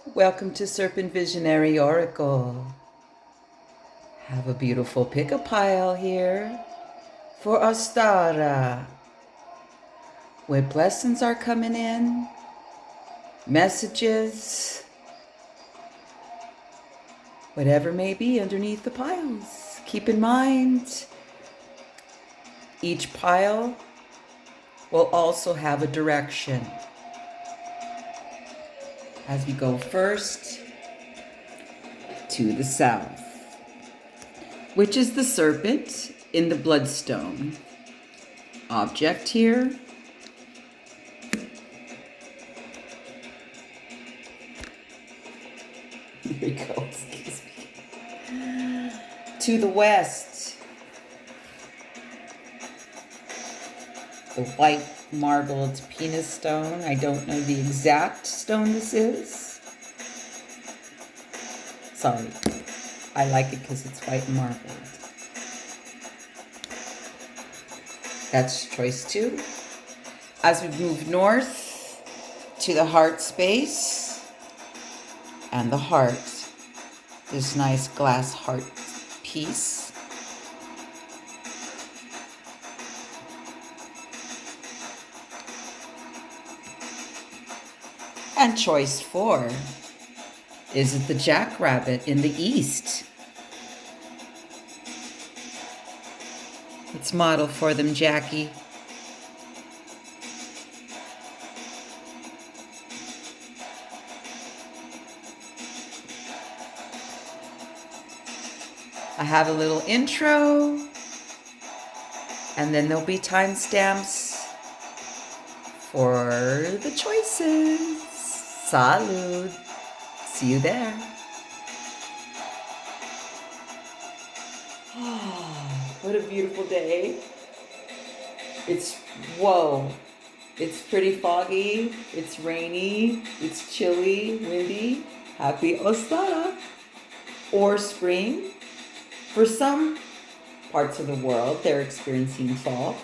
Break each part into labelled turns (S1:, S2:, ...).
S1: Welcome to Serpent Visionary Oracle. Have a beautiful pick-a-pile here for Ostara, where blessings are coming in, messages, whatever may be underneath the piles. Keep in mind, each pile will also have a direction. As we go first to the south, which is the serpent in the bloodstone. Object here. Here we go, excuse me. To the west, the white marbled penis stone. I don't know the exact stone this is. Sorry. I like it because it's white and marbled. That's choice 2. As we move north to the heart space and the heart, this nice glass heart piece. And choice 4 is it the jackrabbit in the east. It's model for them, Jackie. I have a little intro, and then there'll be timestamps for the choices. Salud. See you there. What a beautiful day. Whoa. It's pretty foggy. It's rainy. It's chilly, windy. Happy Ostara. Or spring. For some parts of the world, they're experiencing fall.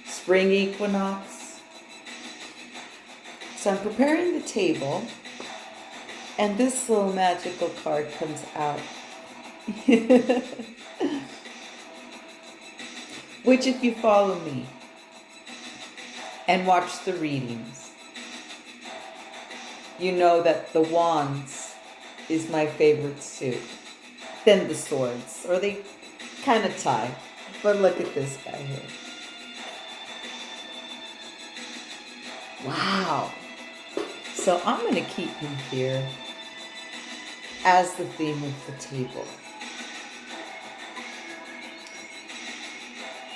S1: Spring equinox. So I'm preparing the table, and this little magical card comes out. Which, if you follow me and watch the readings, you know that the wands is my favorite suit. Then the swords, or they kind of tie. But look at this guy here. Wow. So I'm going to keep him here as the theme of the table.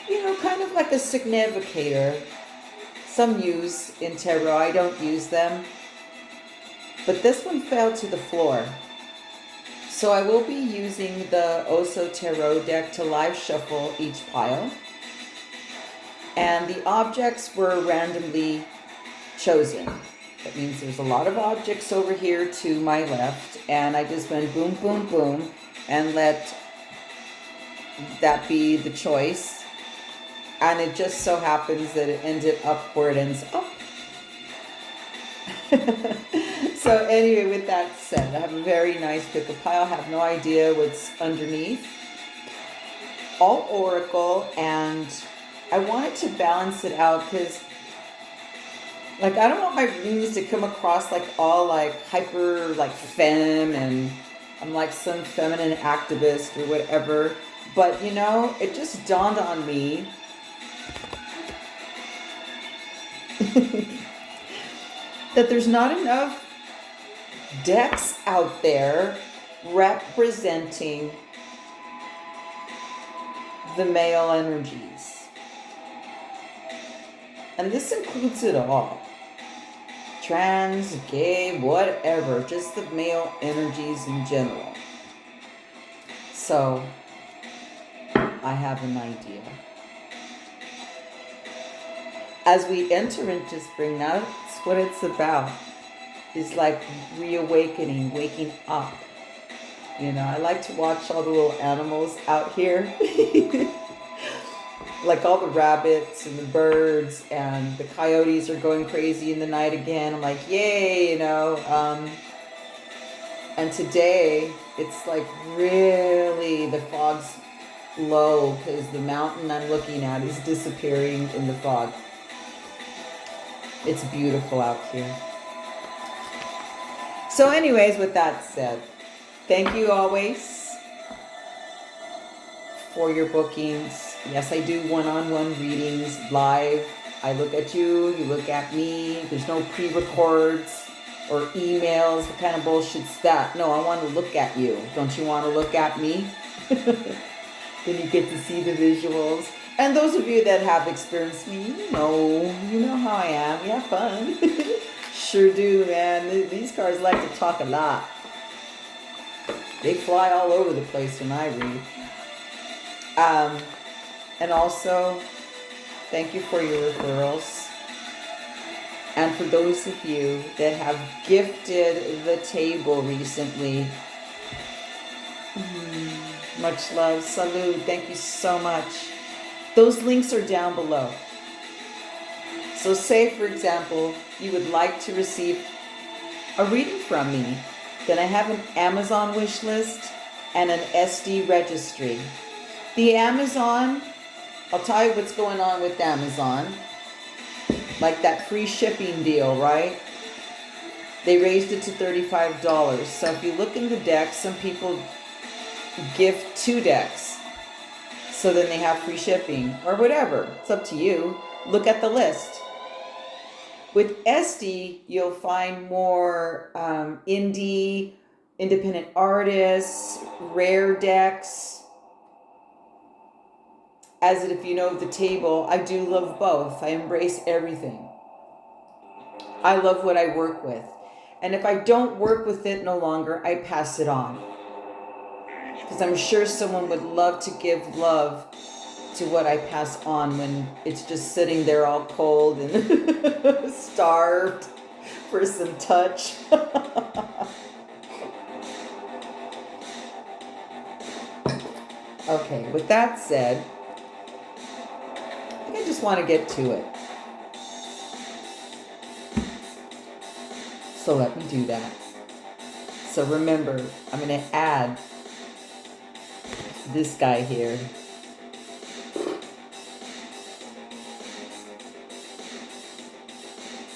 S1: You know, kind of like a significator. Some use in tarot. I don't use them. But this one fell to the floor. So I will be using the Oso Tarot deck to live shuffle each pile. And the objects were randomly chosen. That means there's a lot of objects over here to my left. And I just went boom, boom, boom. And let that be the choice. And it just so happens that it ended up where it ends up. So anyway, with that said, I have a very nice pick-a-pile. I have no idea what's underneath. All oracle, and I wanted to balance it out because, like, I don't want my readings to come across like all like hyper like femme and I'm like some feminine activist or whatever. But you know, it just dawned on me that there's not enough decks out there representing the male energies. And this includes it all. Trans, gay, whatever, just the male energies in general. So, I have an idea. As we enter into spring, that's what it's about. It's like reawakening, waking up. You know, I like to watch all the little animals out here. like all the rabbits and the birds and the coyotes are going crazy in the night again. I'm like, yay, you know. And today it's like really, the fog's low because the mountain I'm looking at is disappearing in the fog. It's beautiful out here. So anyways, with that said, thank you always for your bookings. Yes, I do one-on-one readings live. I look at you, you look at me. There's no pre-records or emails. What kind of bullshit's that? No, I want to look at you. Don't you want to look at me? Then you get to see the visuals. And those of you that have experienced me, you know how I am. We have fun. Sure do, man. These cards like to talk a lot. They fly all over the place when I read. And also, thank you for your referrals. And for those of you that have gifted the table recently, much love. Salud. Thank you so much. Those links are down below. So say, for example, you would like to receive a reading from me. Then I have an Amazon wish list and an ESTY registry. The Amazon, I'll tell you what's going on with Amazon. Like that free shipping deal, right? They raised it to $35. So if you look in the deck, some people gift 2 decks. So then they have free shipping or whatever. It's up to you. Look at the list. With ESTY, you'll find more independent artists, rare decks. As if you know the table, I do love both. I embrace everything. I love what I work with. And if I don't work with it no longer, I pass it on. Because I'm sure someone would love to give love to what I pass on when it's just sitting there all cold and starved for some touch. Okay, with that said, I just want to get to it. So let me do that. So remember, I'm going to add this guy here.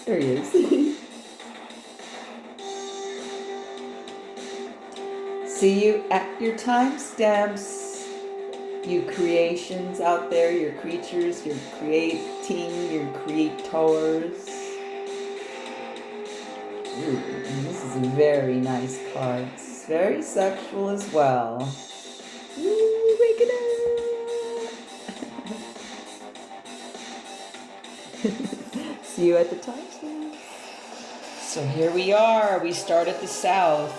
S1: There he is. See you at your timestamps. You creations out there, your creatures, your creating, your creators. Ooh, and this is a very nice card. It's very sexual as well. Ooh, wake it up. See you at the timestamp. So here we are. We start at the south.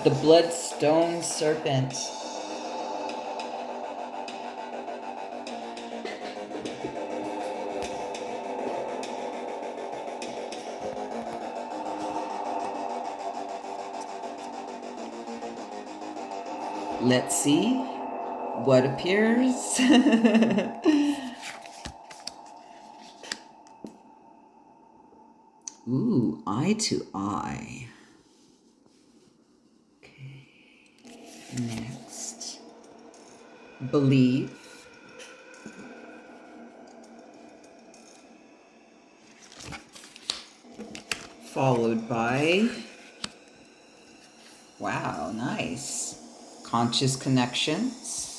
S1: The Bloodstone Serpent. Let's see what appears. Ooh, eye to eye. Okay. Next. Believe. Followed by, wow, nice. Conscious connections.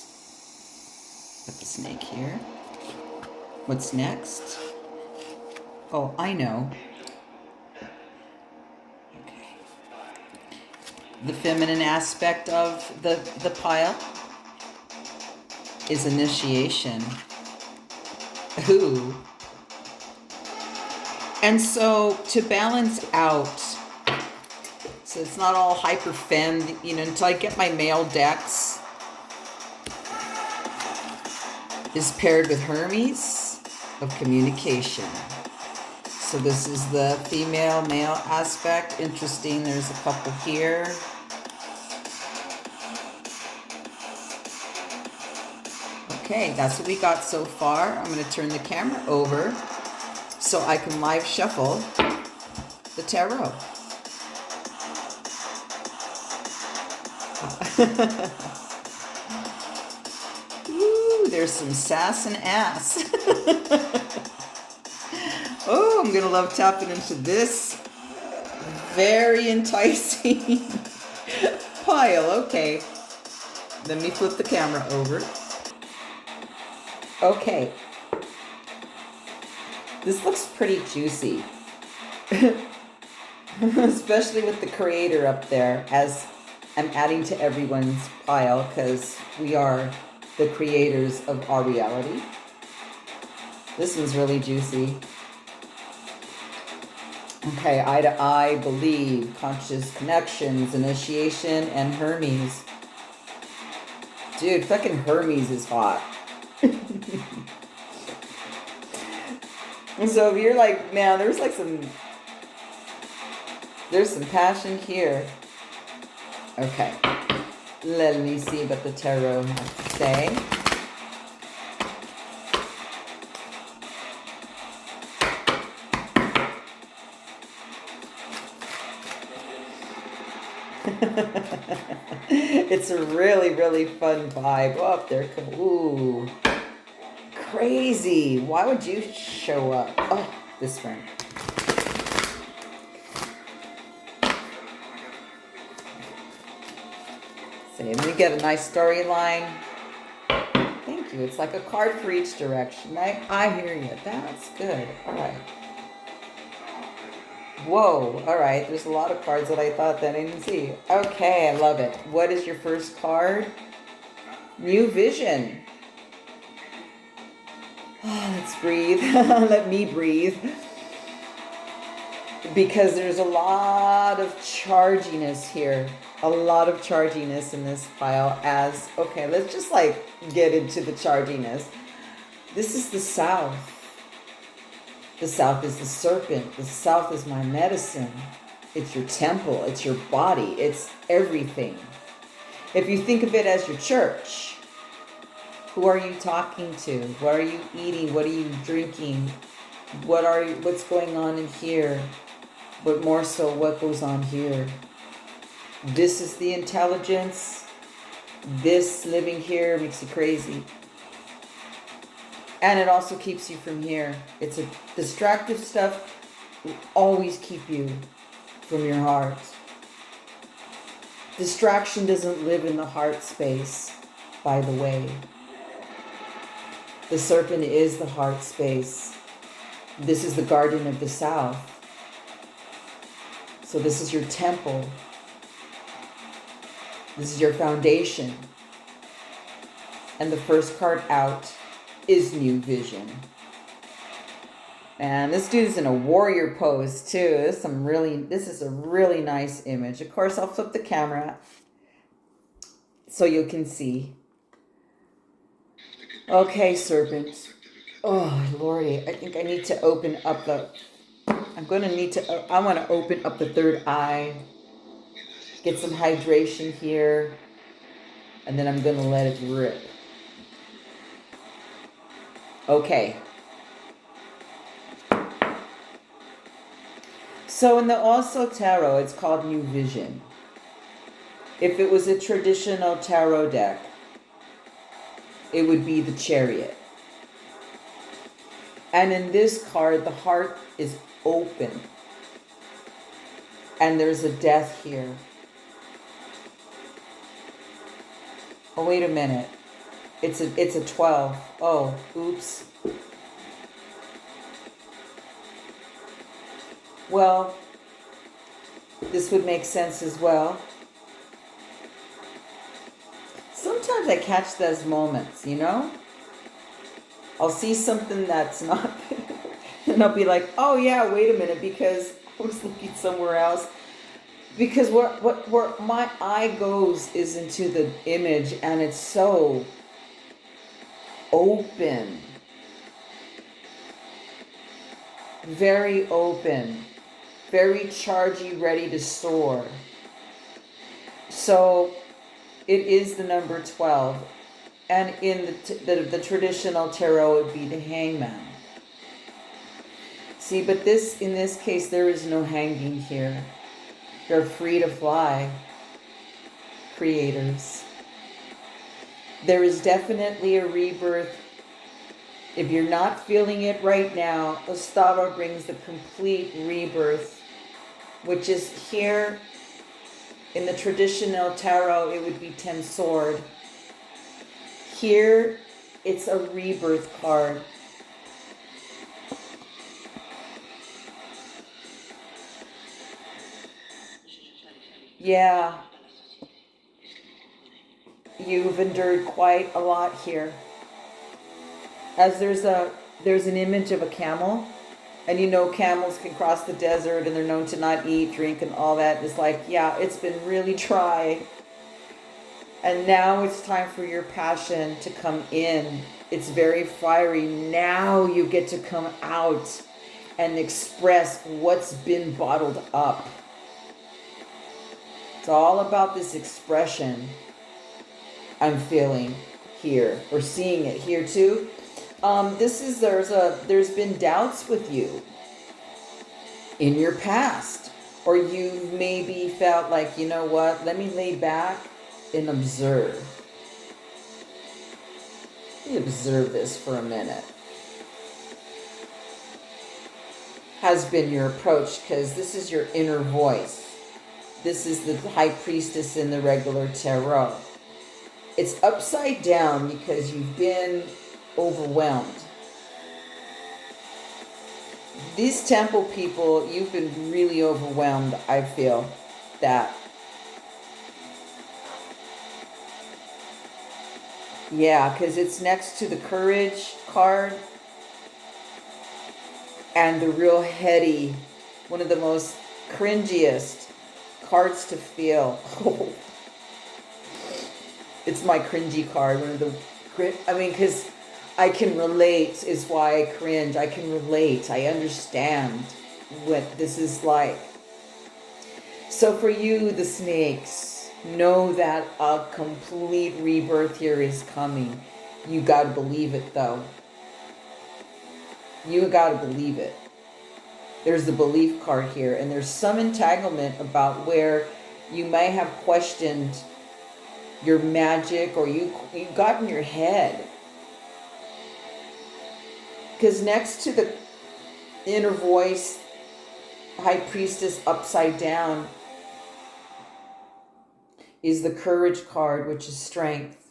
S1: Got the snake here. What's next? Oh, I know. Okay. The feminine aspect of the pile is initiation. Ooh. And so to balance out, so it's not all hyper femme, you know, until I get my male decks, is paired with Hermes of communication. So this is the female-male aspect. Interesting, there's a couple here. Okay, that's what we got so far. I'm going to turn the camera over so I can live shuffle the tarot. Ooh, there's some sass and ass. Oh, I'm going to love tapping into this very enticing pile. Okay, let me flip the camera over. Okay, this looks pretty juicy, especially with the creator up there, as I'm adding to everyone's pile because we are the creators of our reality. This one's really juicy. Okay, eye to eye, believe, conscious connections, initiation, and Hermes. Dude, fucking Hermes is hot. So if you're like, man, there's some passion here. Okay, let me see what the tarot has to say. It's a really, really fun vibe. Oh, there comes, ooh, crazy. Why would you show up? Oh, this one. See, let me get a nice storyline. Thank you. It's like a card for each direction. I hear you. That's good. All right. Whoa, all right, there's a lot of cards that I thought that I didn't see. Okay, I love it. What is your first card? New vision. Oh, let's breathe. Let me breathe. Because there's a lot of charginess here. A lot of charginess in this pile as, okay, let's just like get into the charginess. This is the South. The South is the serpent. The South is my medicine. It's your temple. It's your body. It's everything. If you think of it as your church, who are you talking to? What are you eating? What are you drinking? What's going on in here? But more so, what goes on here? This is the intelligence. This living here makes you crazy. And it also keeps you from here. It's a distractive stuff will always keep you from your heart. Distraction doesn't live in the heart space, by the way. The serpent is the heart space. This is the guardian of the South. So this is your temple. This is your foundation. And the first card out is new vision. And this dude's in a warrior pose too. This is a really nice image. Of course, I'll flip the camera so you can see. Okay, serpent. Oh, Lordy, I think I need to open up I want to open up the third eye. Get some hydration here. And then I'm going to let it rip. Okay. So in the also tarot, it's called New Vision. If it was a traditional tarot deck, it would be the Chariot. And in this card, the heart is open. And there's a death here. Oh, wait a minute. It's a 12. Oh, oops. Well, this would make sense as well. Sometimes I catch those moments, you know? I'll see something that's not, and I'll be like, oh yeah, wait a minute, because I was looking somewhere else. Because where my eye goes is into the image, and it's so open. Very open. Very chargy, ready to soar. So it is the number 12. And in the traditional tarot, it would be the Hangman. See, but in this case, there is no hanging here. You're free to fly, creators. There is definitely a rebirth. If you're not feeling it right now, Ostara brings the complete rebirth, which is here in the traditional tarot, it would be 10 sword. Here, it's a rebirth card. Yeah, you've endured quite a lot here. As there's an image of a camel, and you know camels can cross the desert and they're known to not eat, drink, and all that. It's like, yeah, it's been really dry. And now it's time for your passion to come in. It's very fiery. Now you get to come out and express what's been bottled up. It's all about this expression I'm feeling here, or seeing it here too. There's been doubts with you in your past, or you maybe felt like, you know what, let me lay back and observe. Let me observe this for a minute. Has been your approach, because this is your inner voice. This is the High Priestess in the regular tarot. It's upside down because you've been overwhelmed. These temple people, you've been really overwhelmed, I feel that. Yeah, because it's next to the courage card and the real heady, one of the most cringiest cards to feel. It's my cringy card, one of the, because I can relate is why I cringe. I can relate. I understand what this is like. So for you, the snakes, know that a complete rebirth here is coming. You got to believe it, though. You got to believe it. There's the belief card here, and there's some entanglement about where you may have questioned your magic, or you got in your head. Because next to the inner voice, High Priestess upside down, is the courage card, which is strength.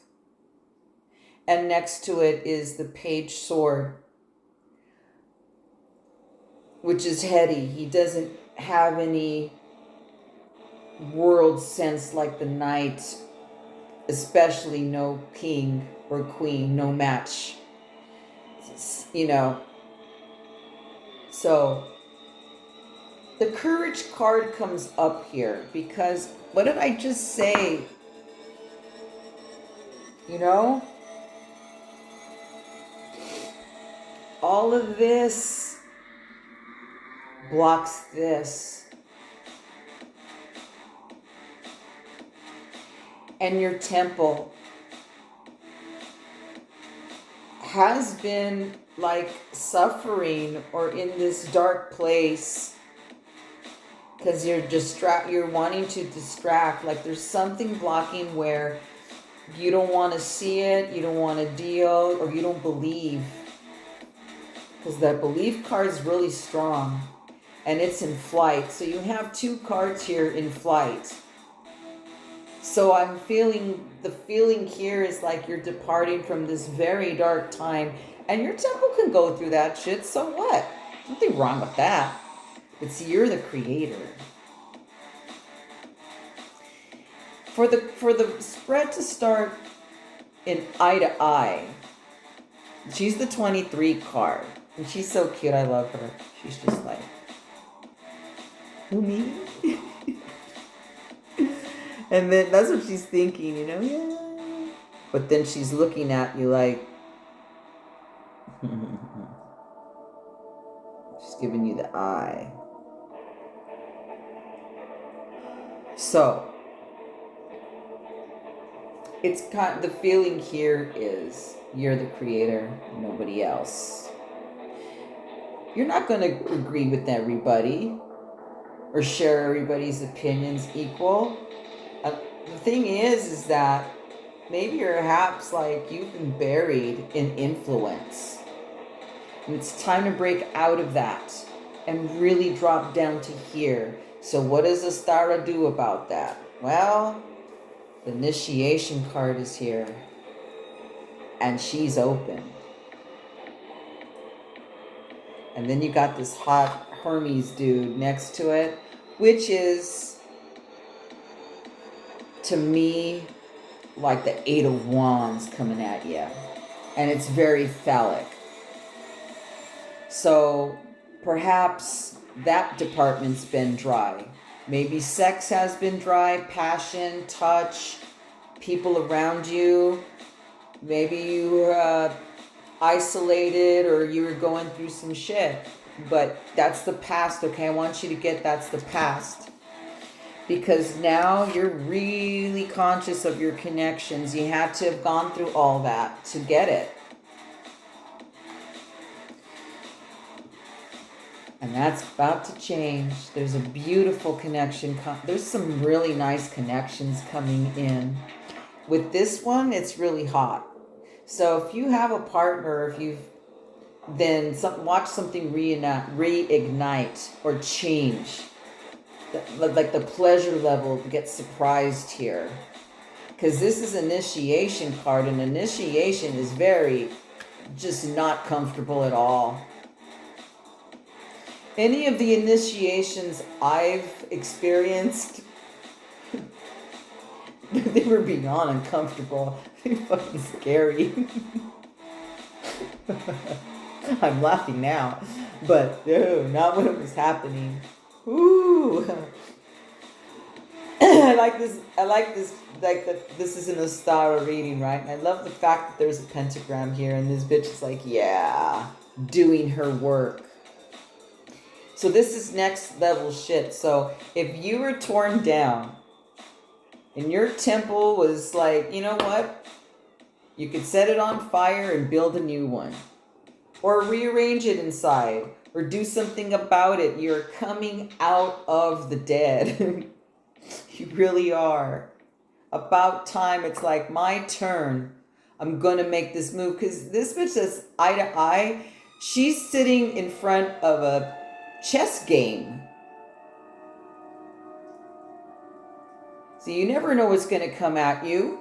S1: And next to it is the page sword, which is heady. He doesn't have any world sense like the knight, especially no king or queen, no match. You know, so the courage card comes up here because what did I just say? You know, all of this blocks this. And your temple has been like suffering or in this dark place because you're wanting to distract. Like there's something blocking where you don't want to see it, you don't want to deal, or you don't believe. Because that belief card is really strong and it's in flight. So you have two cards here in flight. So I'm feeling, the feeling here is like you're departing from this very dark time, and your temple can go through that shit, so what? Nothing wrong with that. But see, you're the creator. For the spread to start in eye to eye, she's the 23 card, and she's so cute, I love her. She's just like, who, me? And then that's what she's thinking, you know? Yeah. But then she's looking at you like, she's giving you the eye. So, it's kind of, the feeling here is you're the creator, nobody else. You're not going to agree with everybody or share everybody's opinions equal. The thing is that maybe perhaps like you've been buried in influence. And it's time to break out of that and really drop down to here. So what does Ostara do about that? Well, the initiation card is here. And she's open. And then you got this hot Hermes dude next to it, which is, to me, like the Eight of Wands coming at you. And it's very phallic. So perhaps that department's been dry. Maybe sex has been dry, passion, touch, people around you. Maybe you were isolated or you were going through some shit. But that's the past, okay? I want you to get that's the past. Because now you're really conscious of your connections. You had to have gone through all that to get it. And that's about to change. There's a beautiful connection. There's some really nice connections coming in. With this one, it's really hot. So if you have a partner, if you've then watch something reignite or change. Like the pleasure level gets surprised here. Because this is initiation card, and initiation is very just not comfortable at all. Any of the initiations I've experienced, they were beyond uncomfortable. They're fucking scary. I'm laughing now, but no, not when it was happening. Ooh. I like this. Like this is an Ostara reading, right? And I love the fact that there's a pentagram here, and this bitch is like, yeah, doing her work. So this is next level shit. So if you were torn down and your temple was like, you know what? You could set it on fire and build a new one. Or rearrange it inside. Or do something about it. You're coming out of the dead. You really are. About time. It's like my turn. I'm going to make this move. Because this bitch says eye to eye. She's sitting in front of a chess game. So you never know what's going to come at you.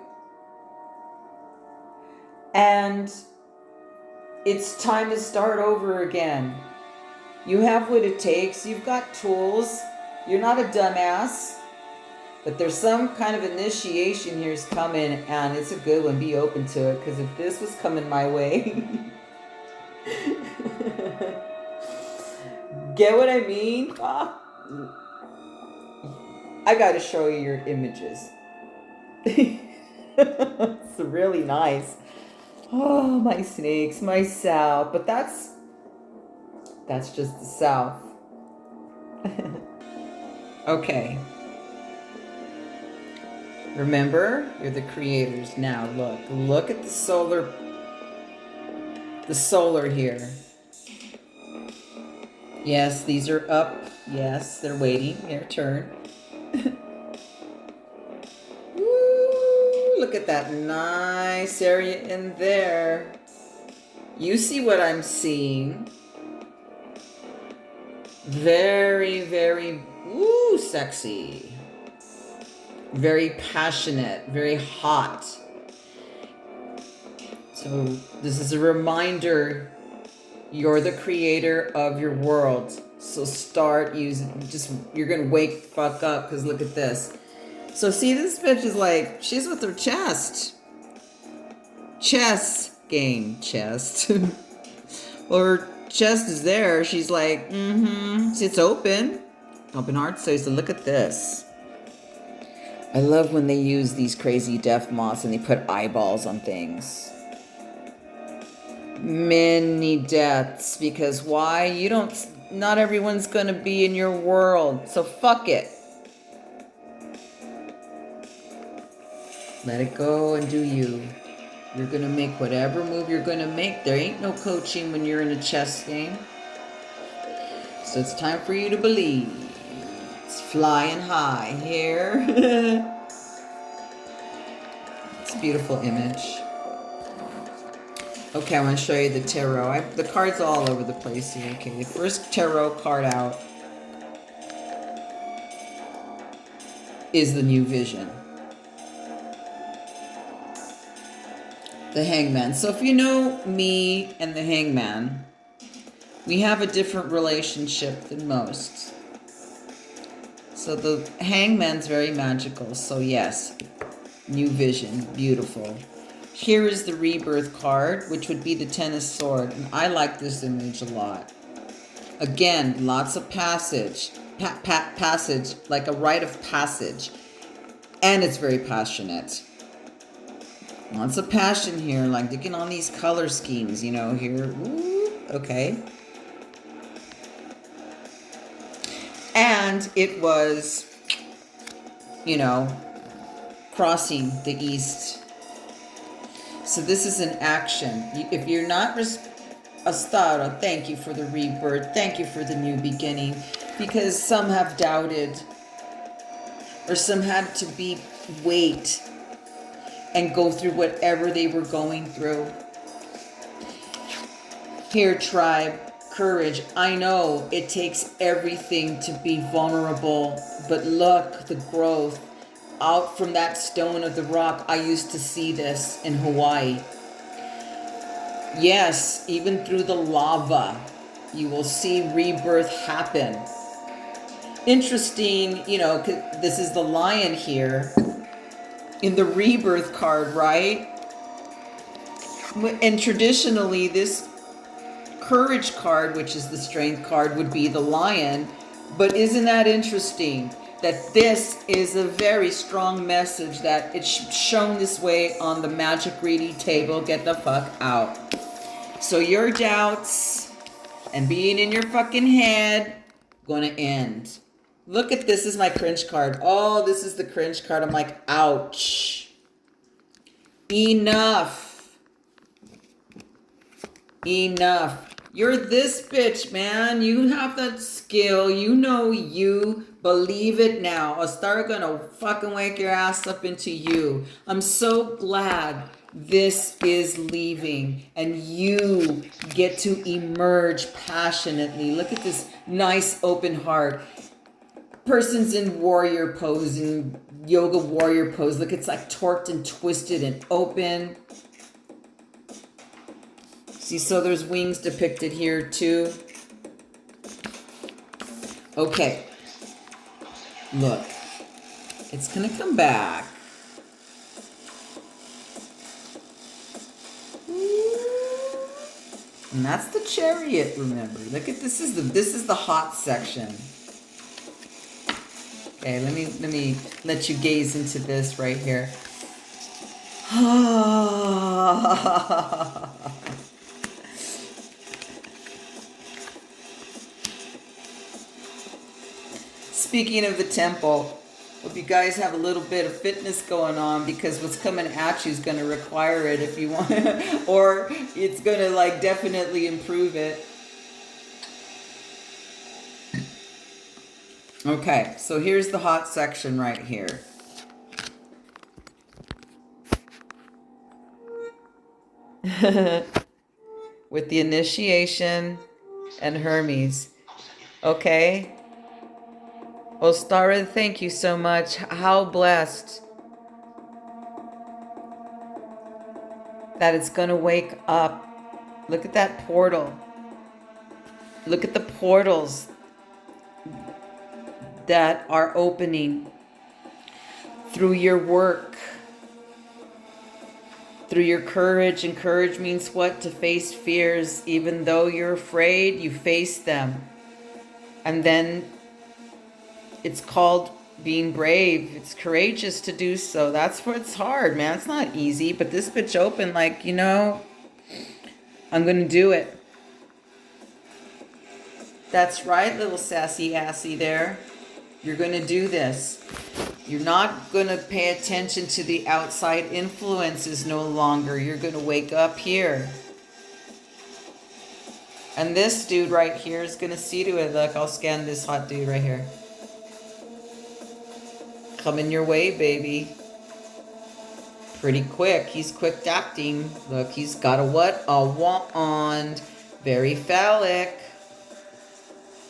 S1: And it's time to start over again. You have what it takes. You've got tools. You're not a dumbass. But there's some kind of initiation here's coming, and it's a good one. Be open to it, because if this was coming my way... Get what I mean? I gotta show you your images. It's really nice. Oh, my snakes, my south. But that's just the south. Okay. Remember, you're the creators. Now look at the solar here. Yes, these are up. Yes, they're waiting their turn. Woo, look at that nice area in there. You see what I'm seeing. Very, very, ooh, sexy. Very passionate, very hot. So this is a reminder, you're the creator of your world. So start using, you're going to wake the fuck up, because look at this. So see, this bitch is like, she's with her chest. Chess game, chest. Well, her chest is there. She's like, it's open. Open heart says, so look at this. I love when they use these crazy death moths and they put eyeballs on things. Many deaths, because why? Not everyone's gonna be in your world, so fuck it. Let it go and do you. You're going to make whatever move you're going to make. There ain't no coaching when you're in a chess game. So it's time for you to believe. It's flying high here. It's a beautiful image. Okay, I want to show you the tarot. The cards are all over the place here. Okay, the first tarot card out is the new vision. The Hangman. So if you know me and the Hangman, we have a different relationship than most. So the Hangman's very magical. So yes, new vision, beautiful. Here is the rebirth card, which would be the Ten of Swords. And I like this image a lot. Again, lots of passage. Passage, like a rite of passage. And it's very passionate. Lots of passion here, like looking on these color schemes, you know, here. Ooh, okay. And it was, you know, crossing the east. So this is an action. If you're not Ostara, thank you for the rebirth. Thank you for the new beginning. Because some have doubted. Or some had to wait and go through whatever they were going through. Here, tribe, courage. I know it takes everything to be vulnerable, but look, the growth. Out from that stone of the rock, I used to see this in Hawaii. Yes, even through the lava, you will see rebirth happen. Interesting, you know, this is the lion here. In the rebirth card, right? And traditionally, this courage card, which is the strength card, would be the lion. But isn't that interesting? That this is a very strong message that it's shown this way on the magic reading table. Get the fuck out. So your doubts and being in your fucking head gonna end. Look at this is my cringe card. Oh, this is the cringe card. I'm like, ouch. Enough. Enough. You're this bitch, man. You have that skill. You know you. Believe it now. Ostara gonna fucking wake your ass up into you. I'm so glad this is leaving and you get to emerge passionately. Look at this nice open heart. Person's in warrior pose, in yoga warrior pose. Look, it's like torqued and twisted and open. See, so there's wings depicted here too. Okay. Look. It's going to come back. And that's the chariot, remember. Look at this is the hot section. Okay, let me let you gaze into this right here. Speaking of the temple, hope you guys have a little bit of fitness going on, because what's coming at you is going to require it if you want, or it's going to like definitely improve it. Okay, so here's the hot section right here. With the initiation and Hermes. Okay. Ostara, thank you so much. How blessed that it's going to wake up. Look at that portal. Look at the portals that are opening through your work, through your courage. And courage means what? To face fears. Even though you're afraid, you face them. And then it's called being brave. It's courageous to do so. That's what it's hard, man. It's not easy. But this bitch open like, you know, I'm going to do it. That's right, little sassy assy there. You're going to do this. You're not going to pay attention to the outside influences no longer. You're going to wake up here. And this dude right here is going to see to it. Look, I'll scan this hot dude right here. Coming your way, baby. Pretty quick. He's quick acting. Look, he's got a what? A wand. Very phallic.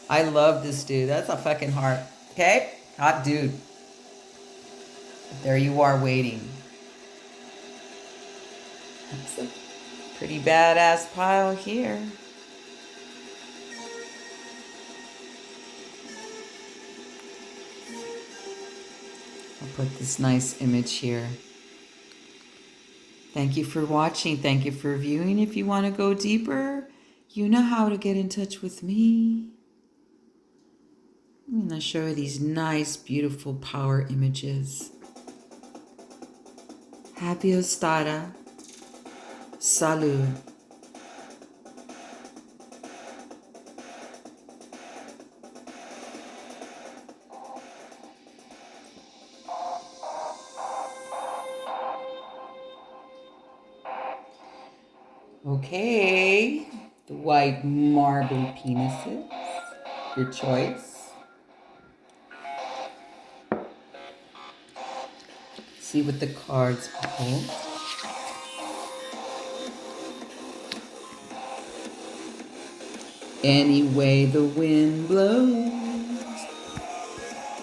S1: I love this dude. That's a fucking heart. Okay? Hot dude. There you are waiting. That's a pretty badass pile here. I'll put this nice image here. Thank you for watching. Thank you for viewing. If you want to go deeper, you know how to get in touch with me. I'm going to show you these nice, beautiful power images. Happy Ostara. Salud. Okay, the white marble penises, your choice. See what the cards hold. Any way the wind blows,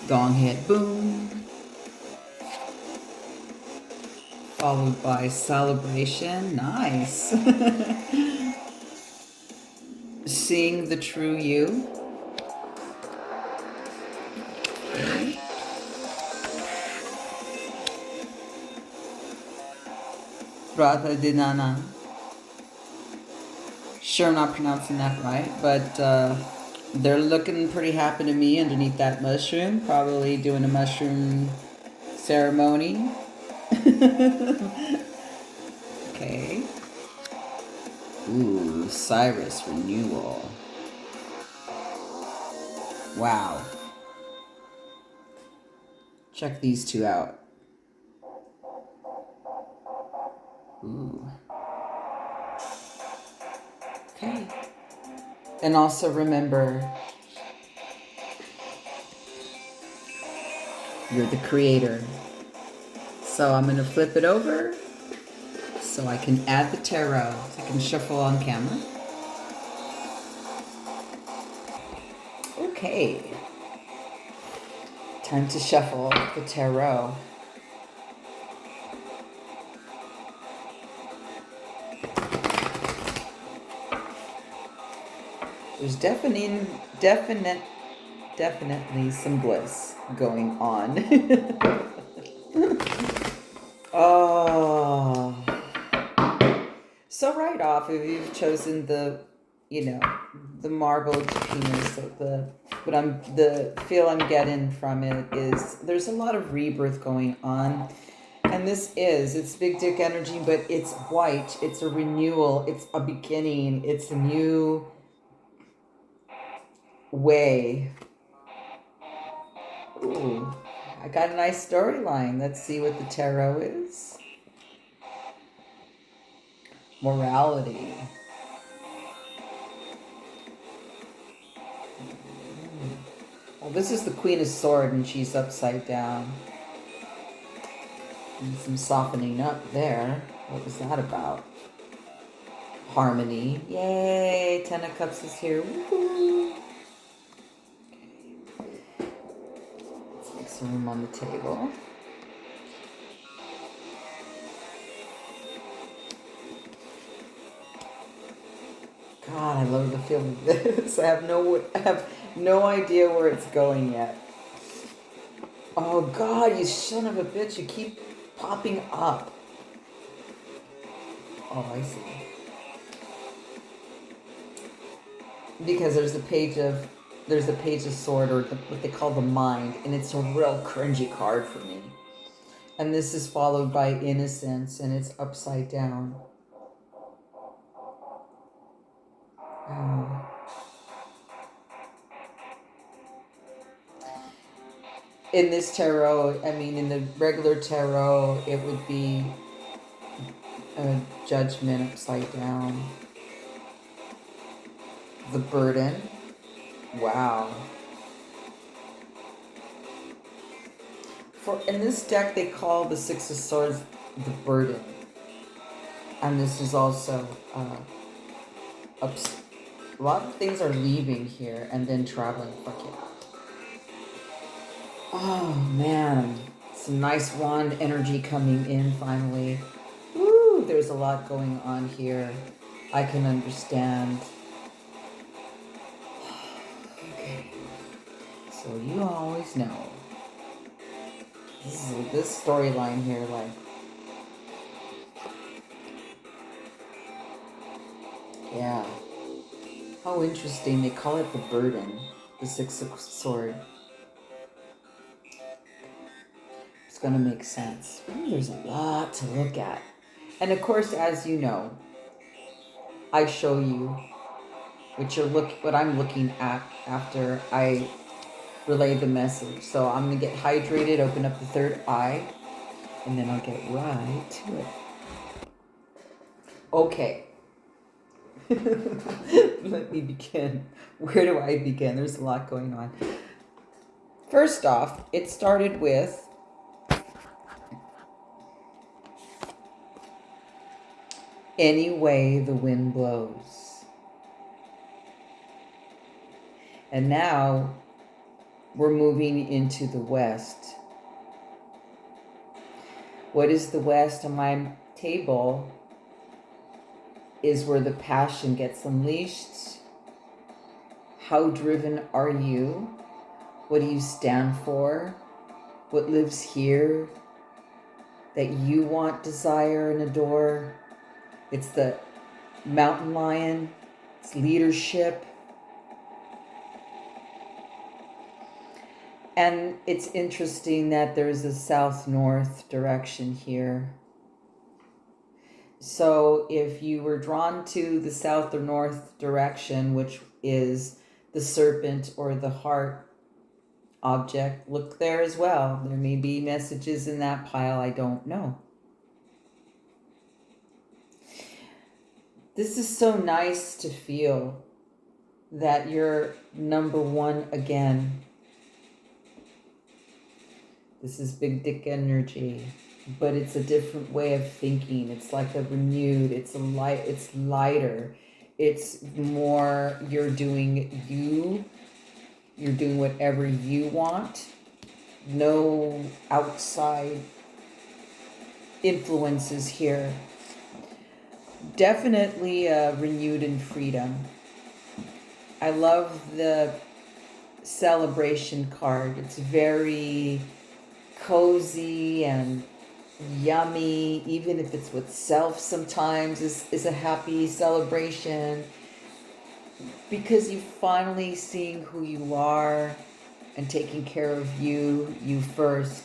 S1: gong hit boom, followed by celebration. Nice. Seeing the true you. Okay. Rata Dinana. Sure I'm not pronouncing that right, but they're looking pretty happy to me underneath that mushroom. Probably doing a mushroom ceremony. Okay. Ooh, Cyrus renewal. Wow. Check these two out. Ooh. Okay. And also remember, you're the creator. So I'm going to flip it over so I can add the tarot. So I can shuffle on camera. Okay. Time to shuffle the tarot. There's definitely some bliss going on. Oh. So right off, if you've chosen the, the marbled penis, the feel I'm getting from it is there's a lot of rebirth going on. And it's big dick energy, but it's white. It's a renewal. It's a beginning. It's a new way. Ooh, I got a nice storyline. Let's see what the tarot is. Morality. Well, this is the Queen of Swords, and she's upside down. And some softening up there. What was that about? Harmony. Yay! Ten of Cups is here. Woohoo! Okay. Let's make some room on the table. God, I love the feel of this. I have no idea where it's going yet. Oh God, you son of a bitch! You keep popping up. Oh, I see. Because there's a page of sword, or what they call the mind, and it's a real cringy card for me. And this is followed by innocence, and it's upside down. In this tarot, I mean, in the regular tarot, it would be a Judgment upside down. The Burden. Wow. In this deck, they call the Six of Swords the Burden. And this is also a lot of things are leaving here and then traveling. Fuck yeah. Oh man, some nice wand energy coming in finally. Woo, there's a lot going on here. I can understand. Okay, so you always know. This storyline here, like, yeah. How interesting. They call it the Burden, the Six of Swords. It's going to make sense. Ooh, there's a lot to look at. And of course, as you know, I show you what I'm looking at after I relay the message. So I'm going to get hydrated, open up the third eye, and then I'll get right to it. Okay. Let me begin. Where do I begin? There's a lot going on. First off, it started with any way the wind blows. And now we're moving into the west. What is the west on my table is where the passion gets unleashed. How driven are you? What do you stand for? What lives here that you want, desire, and adore? It's the mountain lion. It's leadership. And it's interesting that there's a south-north direction here. So if you were drawn to the south or north direction, which is the serpent or the heart object, look there as well. There may be messages in that pile, I don't know. This is so nice to feel that you're number one again. This is big dick energy, but it's a different way of thinking. It's like a renewed, it's lighter. It's more, you're doing you. You're doing whatever you want. No outside influences here. Definitely renewed in freedom. I love the celebration card. It's very cozy and yummy, even if it's with self sometimes is a happy celebration, because you finally seeing who you are and taking care of you first,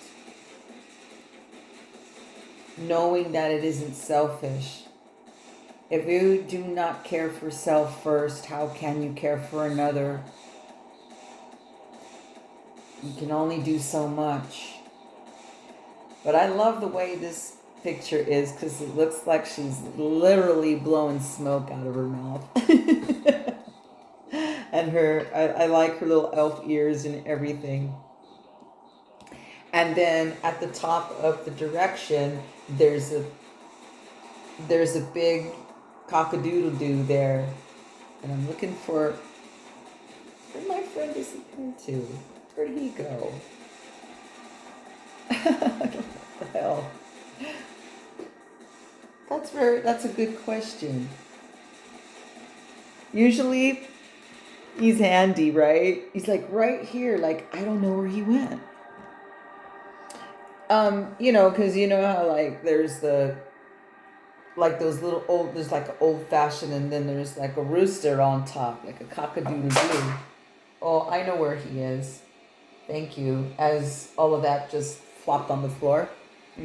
S1: knowing that it isn't selfish. If you do not care for self first, how can you care for another? You can only do so much. But I love the way this picture is, because it looks like she's literally blowing smoke out of her mouth. And I like her little elf ears and everything. And then at the top of the direction, there's a big cock-a-doodle-doo there. And I'm looking for where my friend disappeared to. Where did he go? What the hell? That's a good question. Usually he's handy, right? He's like right here, like I don't know where he went. Because you know how like there's those little old, there's like an old fashioned, and then there's like a rooster on top, like a cock-a-doodle-doo. Oh, I know where he is. Thank you. As all of that just flopped on the floor.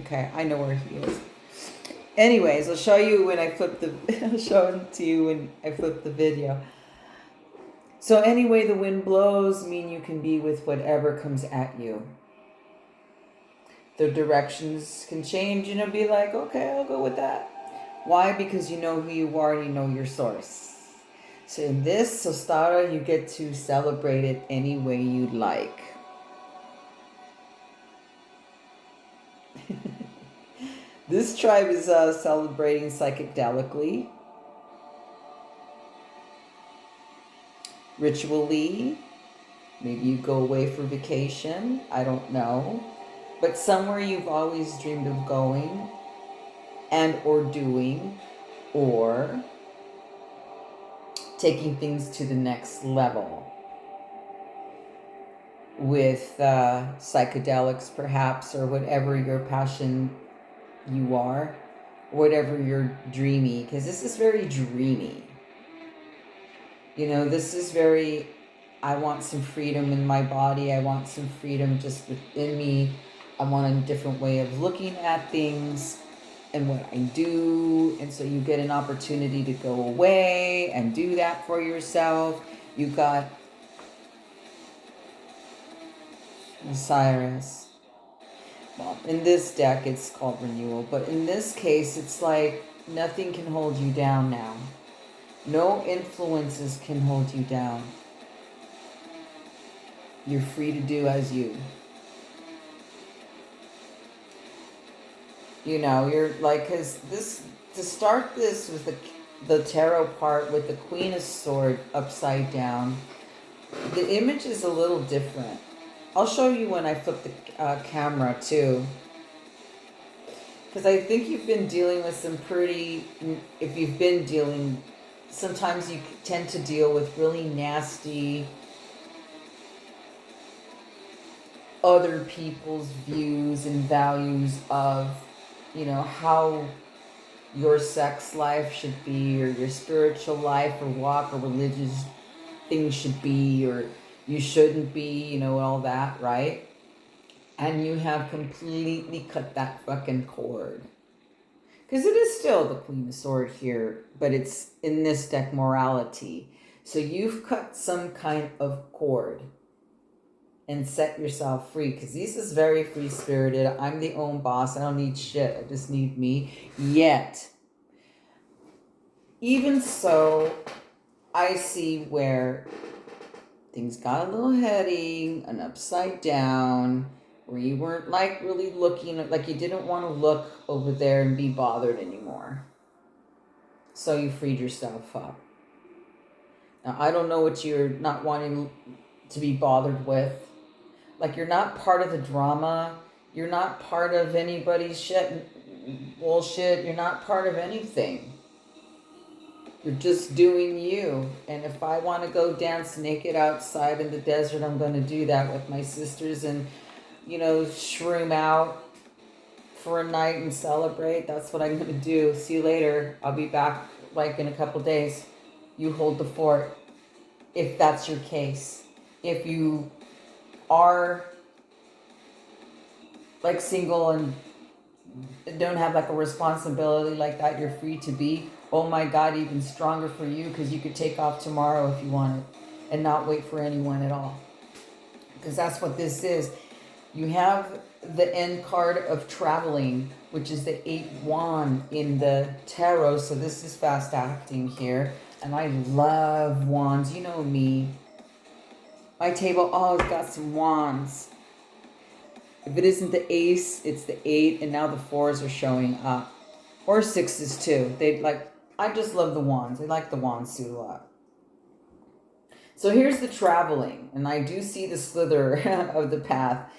S1: Okay, I know where he is. Anyways, I'll show you when I flip I'll show it to you when I flip the video. So anyway, the wind blows mean you can be with whatever comes at you. The directions can change and it'll be like, okay, I'll go with that. Why? Because you know who you are and you know your source. So in this Ostara, you get to celebrate it any way you'd like. This tribe is celebrating psychedelically, ritually. Maybe you go away for vacation. I don't know. But somewhere you've always dreamed of going and or doing or taking things to the next level with psychedelics perhaps, or whatever your passion you are, whatever you're dreamy, because this is very dreamy. You know, this is very, I want some freedom in my body. I want some freedom just within me. I want a different way of looking at things and what I do. And so you get an opportunity to go away and do that for yourself. You got Osiris. Well, in this deck, it's called renewal. But in this case, it's like nothing can hold you down now. No influences can hold you down. You're free to do as you. You know, you're like, because this, to start this with the tarot part with the Queen of Swords upside down, the image is a little different. I'll show you when I flip the camera too. Because I think you've been dealing with some pretty, if you've been dealing, sometimes you tend to deal with really nasty other people's views and values of, you know, how your sex life should be, or your spiritual life or walk or religious things should be, or you shouldn't be, you know, all that, right? And you have completely cut that fucking cord. Because it is still the Queen of Swords here, but it's in this deck morality. So you've cut some kind of cord and set yourself free, because this is very free-spirited. I'm the own boss. I don't need shit. I just need me. Yet, even so, I see where things got a little heady and upside down, where you weren't like really looking, like you didn't want to look over there and be bothered anymore. So you freed yourself up. Now, I don't know what you're not wanting to be bothered with. Like, you're not part of the drama. You're not part of anybody's shit, bullshit. You're not part of anything. You're just doing you. And if I want to go dance naked outside in the desert, I'm going to do that with my sisters and, you know, shroom out for a night and celebrate. That's what I'm going to do. See you later. I'll be back like in a couple days. You hold the fort if that's your case. If you are like single and don't have like a responsibility like that, you're free to be. Oh my God, even stronger for you, because you could take off tomorrow if you wanted and not wait for anyone at all. Because that's what this is. You have the end card of traveling, which is the 8 wand in the tarot. So this is fast acting here. And I love wands. You know me. My table always got some wands. If it isn't the ace, it's the 8, and now the 4s are showing up. Or 6s too. They like, I just love the wands. I like the wand suit a lot. So here's the traveling, and I do see the slither of the path.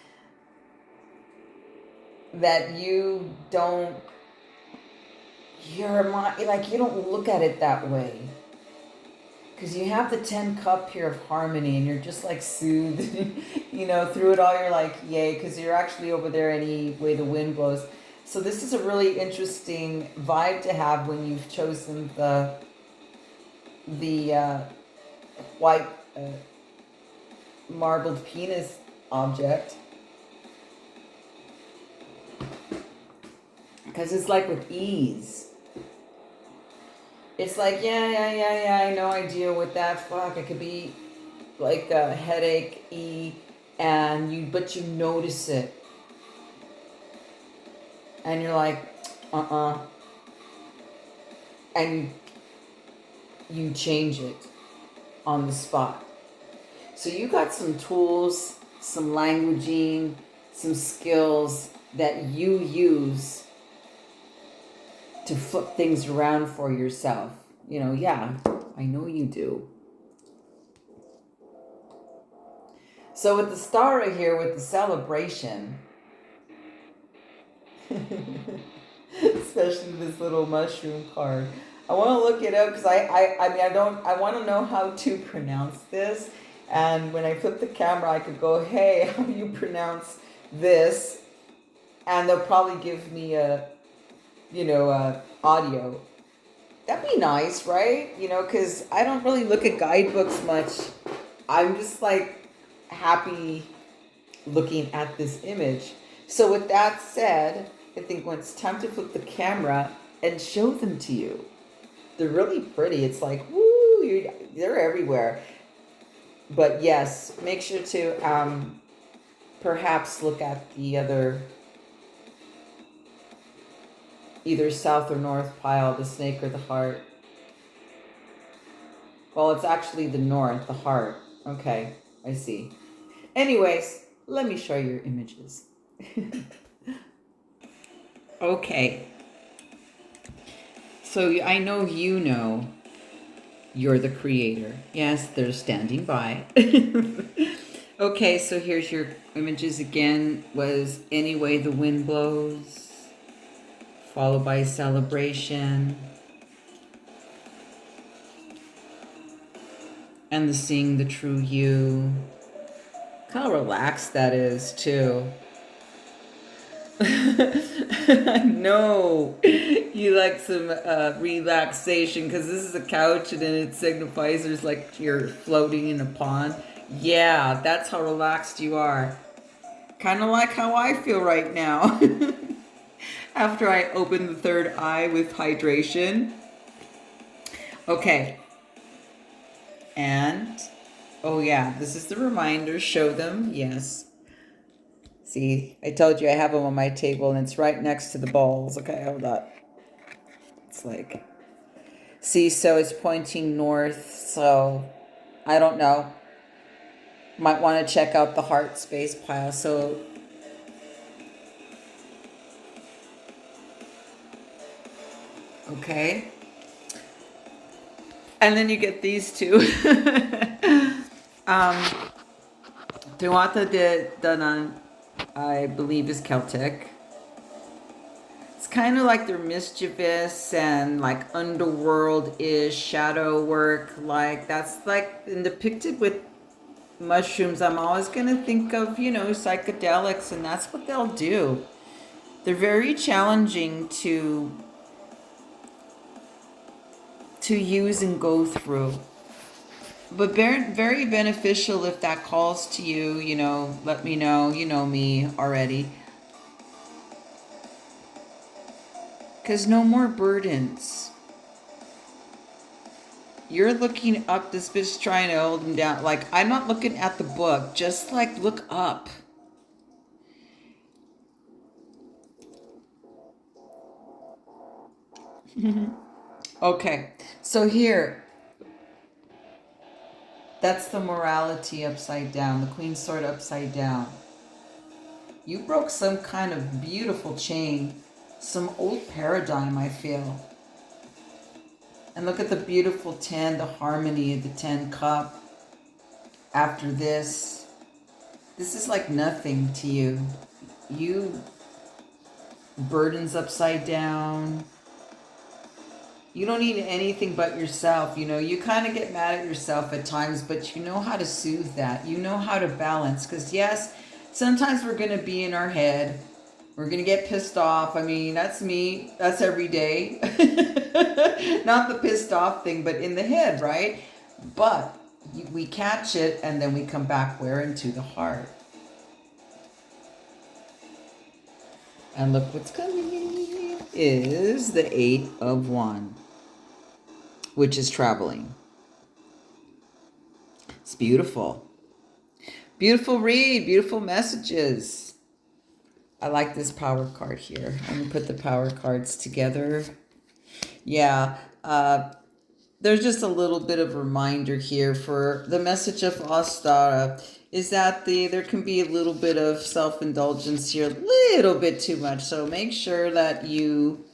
S1: That you don't, you don't look at it that way. Because you have the 10 cup here of harmony, and you're just like soothed, you know, through it all you're like, yay, because you're actually over there any way the wind blows. So this is a really interesting vibe to have when you've chosen the white marbled penis object. Because it's like with ease. It's like, yeah, no idea what that fuck. It could be like a headache, but you notice it. and you're like, and you change it on the spot. So you got some tools, some languaging, some skills that you use to flip things around for yourself. You know, yeah, I know you do. So with the Ostara here, with the celebration, especially this little mushroom card, I want to look it up because I want to know how to pronounce this. And when I flip the camera, I could go, hey, how do you pronounce this? And they'll probably give me audio. That'd be nice, right? You know, because I don't really look at guidebooks much. I'm just like happy looking at this image. So with that said, I think when it's time to flip the camera and show them to you, they're really pretty. It's like, woo, they're everywhere. But yes, make sure to perhaps look at the other, either south or north pile, the snake or the heart. Well, it's actually the north, the heart. Okay, I see. Anyways, let me show you your images. Okay. So I know you know you're the creator. Yes, they're standing by. Okay, so here's your images again. Was Any Way the Wind Blows, followed by Celebration, and the Seeing the True You. Kind of relaxed that is too. I know you like some relaxation because this is a couch and then it signifies there's like you're floating in a pond. Yeah, that's how relaxed you are. Kind of like how I feel right now. After I open the third eye with hydration. Okay. And, oh yeah, this is the reminder. Show them. Yes. See, I told you I have them on my table and it's right next to the balls. Okay, hold up. It's like, see, so it's pointing north. So I don't know. Might want to check out the heart space pile. So okay. And then you get these two. Tuatha de Danann, I believe, is Celtic. It's kind of like they're mischievous and like underworld-ish shadow work. Like that's like depicted with mushrooms. I'm always going to think of, psychedelics, and that's what they'll do. They're very challenging to use and go through. But very, very beneficial if that calls to you, let me know. You know me already. Because no more burdens. You're looking up, this bitch trying to hold him down. Like, I'm not looking at the book. Just, like, look up. Okay. So here. That's the morality upside down. The Queen's Sword upside down. You broke some kind of beautiful chain. Some old paradigm, I feel. And look at the beautiful 10, the harmony of the 10 cup. After this is like nothing to you. You burdens upside down. You don't need anything but yourself. You kind of get mad at yourself at times, but you know how to soothe that. You know how to balance. Because yes, sometimes we're going to be in our head. We're going to get pissed off. I mean, that's me. That's every day. Not the pissed off thing, but in the head, right? But we catch it and then we come back where? Into the heart. And look what's coming is the 8 of Wands, which is traveling. It's beautiful. Beautiful read, beautiful messages. I like this power card here. I'm going to put the power cards together. Yeah, there's just a little bit of a reminder here for the message of Ostara is that there can be a little bit of self-indulgence here, a little bit too much. So make sure that you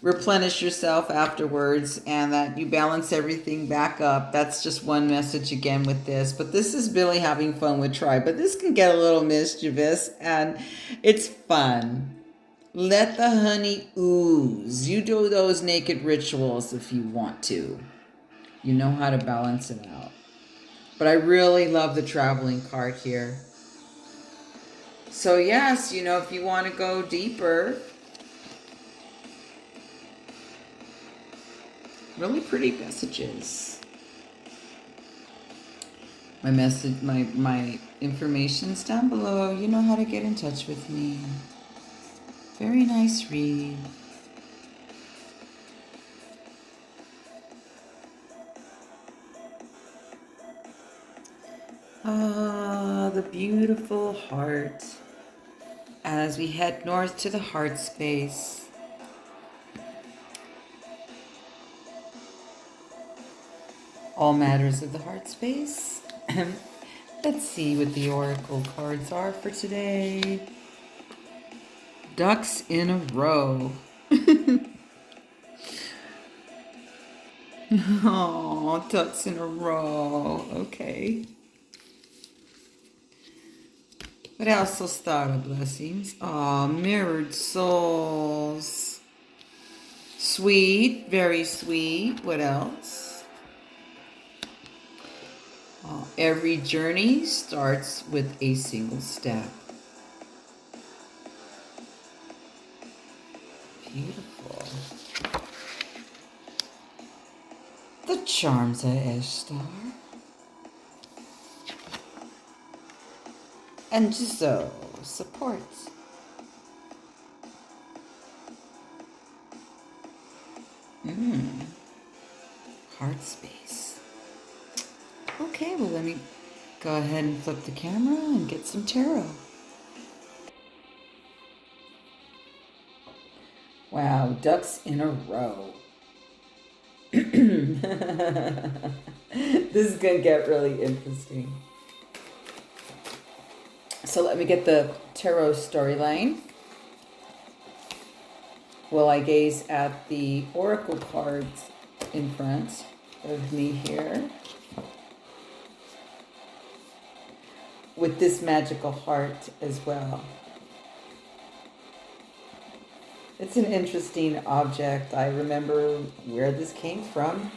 S1: replenish yourself afterwards and that you balance everything back up. That's just one message again with this. But this is Billy having fun with Tribe. But this can get a little mischievous and it's fun. Let the honey ooze. You do those naked rituals if you want to. You know how to balance it out. But I really love the traveling card here. So yes, you know, if you want to go deeper, really pretty messages. My message, my information's down below. You know how to get in touch with me. Very nice read. Ah, the beautiful heart. As we head north to the heart space. All matters of the heart space. Let's see what the oracle cards are for today. Ducks in a row. Oh, ducks in a row. Okay. What else? Ostara Blessings. Oh, mirrored souls. Sweet. Very sweet. What else? Every journey starts with a single step. Beautiful. The charms of Ishtar. And Giselle supports. Heart space. Okay, well let me go ahead and flip the camera and get some tarot. Wow, ducks in a row. This is going to get really interesting. So let me get the tarot storyline. While I gaze at the oracle cards in front of me here. With this magical heart as well. It's an interesting object. I remember where this came from.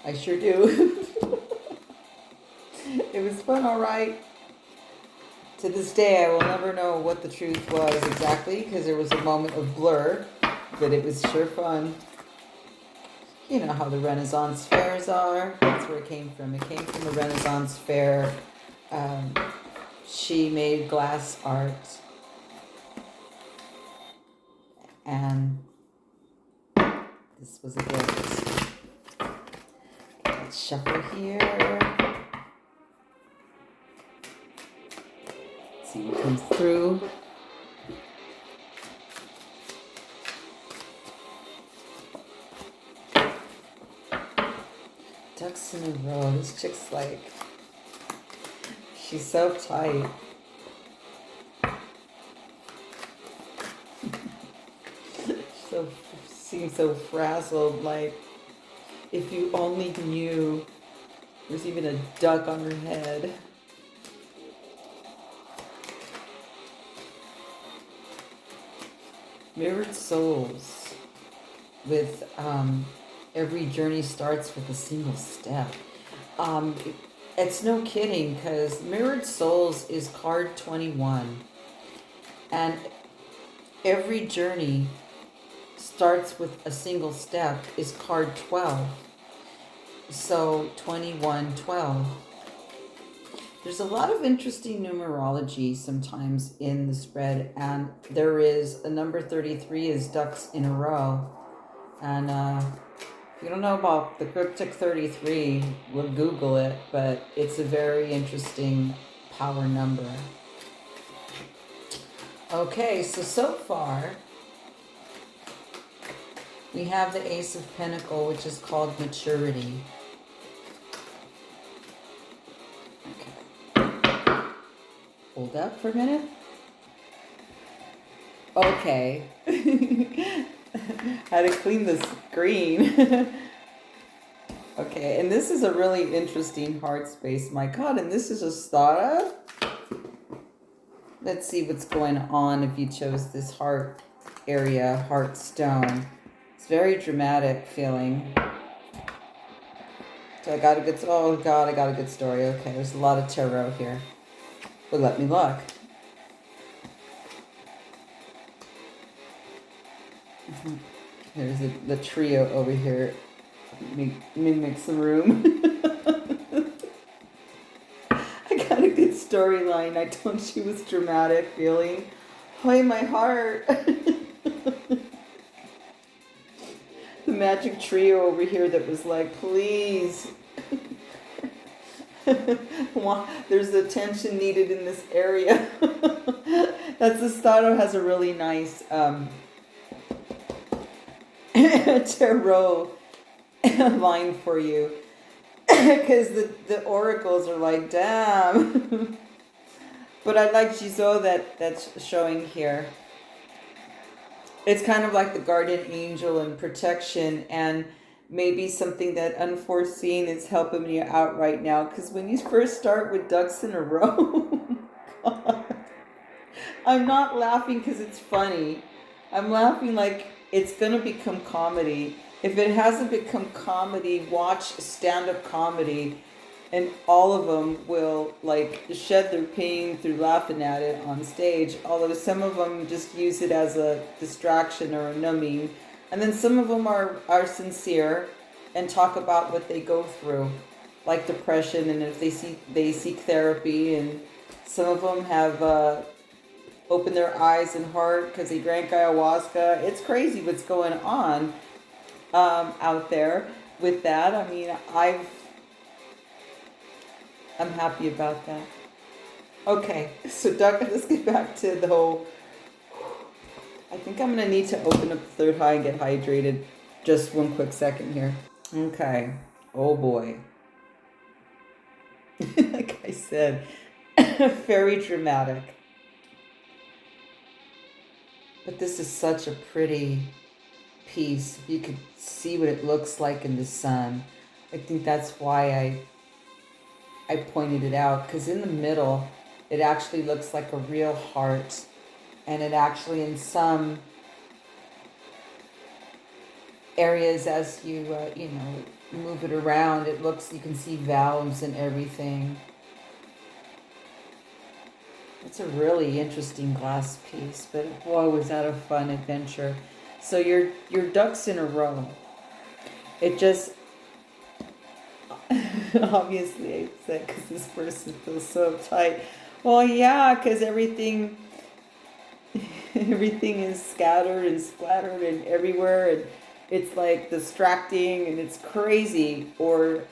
S1: I sure do. It was fun, all right. To this day, I will never know what the truth was exactly because there was a moment of blur, but it was sure fun. You know how the Renaissance fairs are. That's where it came from. It came from a Renaissance fair. She made glass art. And this was a gift. Let's shuffle here. Let's see what comes through. Ducks in a row. This chick's like, she's so tight. Seems so frazzled, like if you only knew there's even a duck on her head. Mirrored souls with every journey starts with a single step. It's no kidding because Mirrored Souls is card 21 and every journey starts with a single step is card 12. So 21, 12. There's a lot of interesting numerology sometimes in the spread, and there is a number 33 is ducks in a row. And if you don't know about the cryptic 33, we'll Google it, but it's a very interesting power number. Okay, so far we have the Ace of Pentacles, which is called maturity. Okay. Hold up for a minute. Okay. Had to clean the screen. Okay, and this is a really interesting heart space. My God, and this is Ostara. Let's see what's going on if you chose this heart area, heart stone. It's very dramatic feeling. So I got a good, oh God, I got a good story. Okay, there's a lot of tarot here. But let me look. There's the trio over here. Let me make some room. I got a good storyline. I told you it was dramatic feeling. Play my heart. The magic trio over here that was like, please. There's attention needed in this area. That's the Ostara has a really nice tarot line for you. Because the oracles are like, damn. But I like Jizo that's showing here. It's kind of like the guardian angel and protection, and maybe something that unforeseen is helping you out right now. Because when you first start with ducks in a row, God, I'm not laughing because it's funny. I'm laughing like it's going to become comedy. If it hasn't become comedy, watch stand-up comedy, and all of them will like shed their pain through laughing at it on stage. Although some of them just use it as a distraction or a numbing, and then some of them are sincere and talk about what they go through, like depression, and if they seek therapy. And some of them have opened their eyes and heart because they drank ayahuasca. It's crazy what's going on out there with that. I mean, I'm happy about that. Okay, so Doug, let's get back to the whole. I think I'm gonna need to open up the third eye and get hydrated. Just one quick second here. Okay. Oh boy. Like I said, very dramatic. But this is such a pretty piece. If you could see what it looks like in the sun. I think that's why I pointed it out, because in the middle, it actually looks like a real heart. And it actually, in some areas, as you, move it around, it looks, you can see valves and everything. It's a really interesting glass piece, but boy, was that a fun adventure. So your ducks in a row. It just, obviously I said because this person feels so uptight. Well, yeah, because everything is scattered and splattered and everywhere, and it's like distracting and it's crazy. Or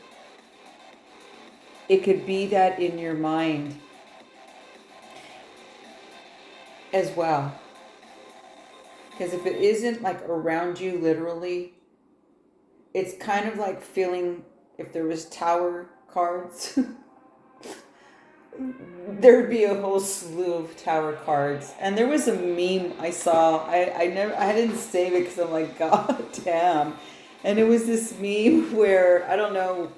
S1: it could be that in your mind as well. Because if it isn't like around you literally, it's kind of like feeling if there was tower cards. There'd be a whole slew of tower cards. And there was a meme I saw. I didn't save it because I'm like, God damn. And it was this meme where I don't know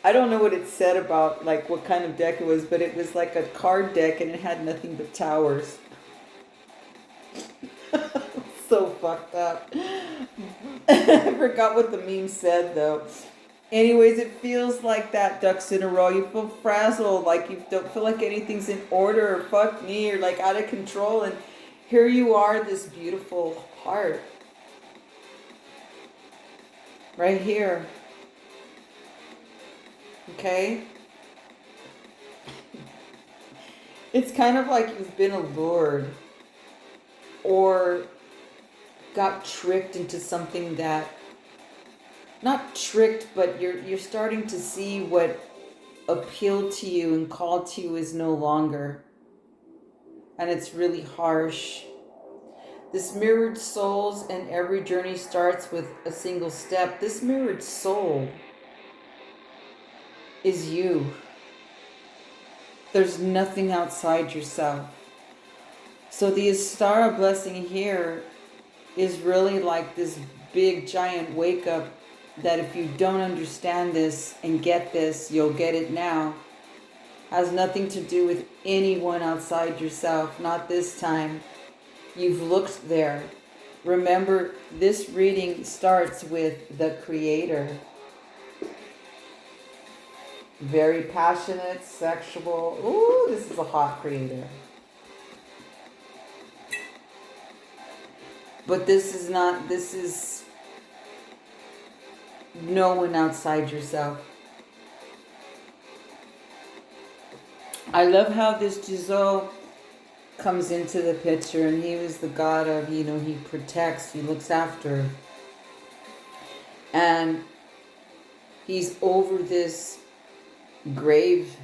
S1: what it said about like what kind of deck it was, but it was like a card deck and it had nothing but towers. So fucked up. I forgot what the meme said though. Anyways, it feels like that, ducks in a row. You feel frazzled, like you don't feel like anything's in order. Fuck me, you're like out of control. And here you are, this beautiful heart. Right here. Okay? It's kind of like you've been allured or got tricked into something that, not tricked, but you're starting to see what appealed to you and called to you is no longer. and it's really harsh. This mirrored souls, and every journey starts with a single step. This mirrored soul is you. There's nothing outside yourself. So the Ostara blessing here is really like this big giant wake up that if you don't understand this and get this, you'll get it now. Has nothing to do with anyone outside yourself, not this time. You've looked there. Remember, this reading starts with the Creator. Very passionate, sexual. Ooh, this is a hot Creator. But this is no one outside yourself. I love how this Jizo comes into the picture, and he was the god of, he protects, he looks after. And he's over this grave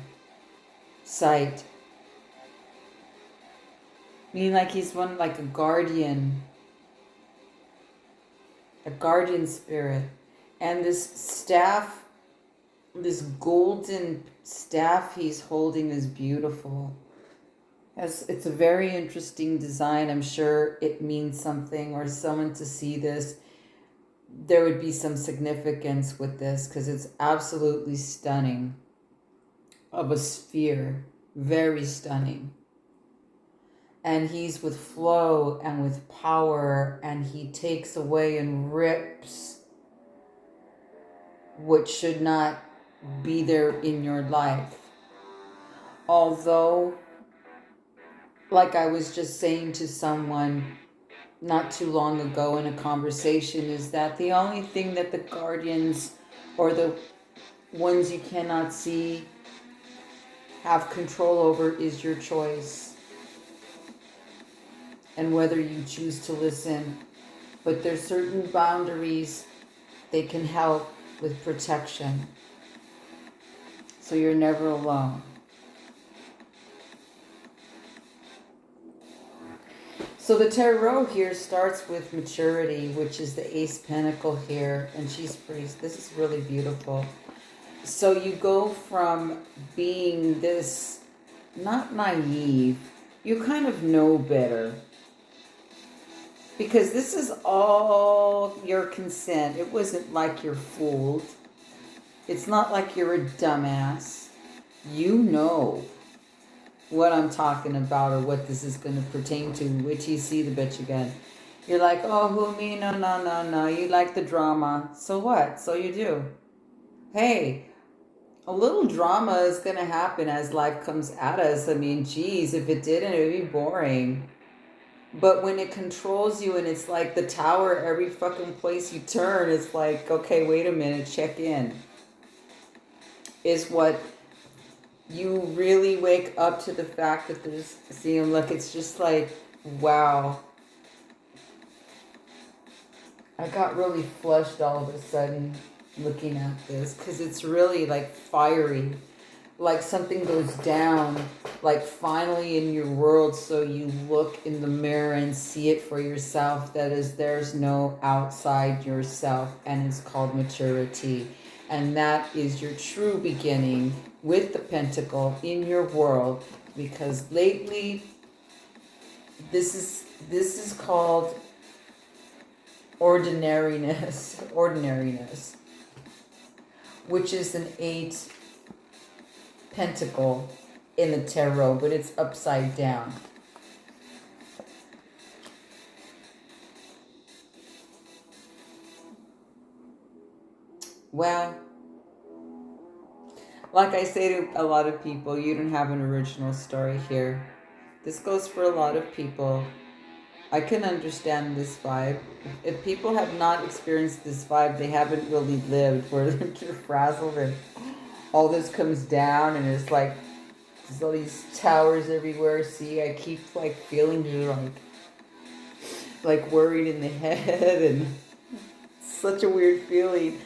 S1: site. Meaning like he's like a guardian spirit. And this staff, this golden staff he's holding is beautiful. It's a very interesting design. I'm sure it means something, or someone to see this, there would be some significance with this, because it's absolutely stunning. Of a sphere. Very stunning. And he's with flow and with power, and he takes away and rips what should not be there in your life. Although, like I was just saying to someone not too long ago in a conversation, is that the only thing that the guardians, or the ones you cannot see, have control over is your choice. And whether you choose to listen. But there's certain boundaries they can help with protection. So you're never alone. So the tarot here starts with maturity, which is the Ace Pentacle here. And she's pretty, this is really beautiful. So you go from being this, not naive, you kind of know better. Because this is all your consent. It wasn't like you're fooled. It's not like you're a dumbass. You know what I'm talking about, or what this is going to pertain to, which you see the bitch again. You're like, oh, who me? No. You like the drama. So what? So you do. Hey, a little drama is going to happen as life comes at us. I mean, geez, if it didn't, it would be boring. But when it controls you, and it's like the tower, every fucking place you turn, it's like, okay, wait a minute, check in. Is what you really wake up to the fact that there's, see, look, it's just like, wow. I got really flushed all of a sudden looking at this, because it's really like fiery. Like something goes down, like finally in your world, so you look in the mirror and see it for yourself. That is, there's no outside yourself, and it's called maturity. And that is your true beginning with the pentacle in your world, because lately this is called ordinariness, which is an 8 pentacle in the tarot, but it's upside down. Well, like I say to a lot of people, you don't have an original story here. This goes for a lot of people. I can understand this vibe. If people have not experienced this vibe, they haven't really lived, where they're frazzled and all this comes down, and it's like there's all these towers everywhere. See, I keep like feeling you like worried in the head, and such a weird feeling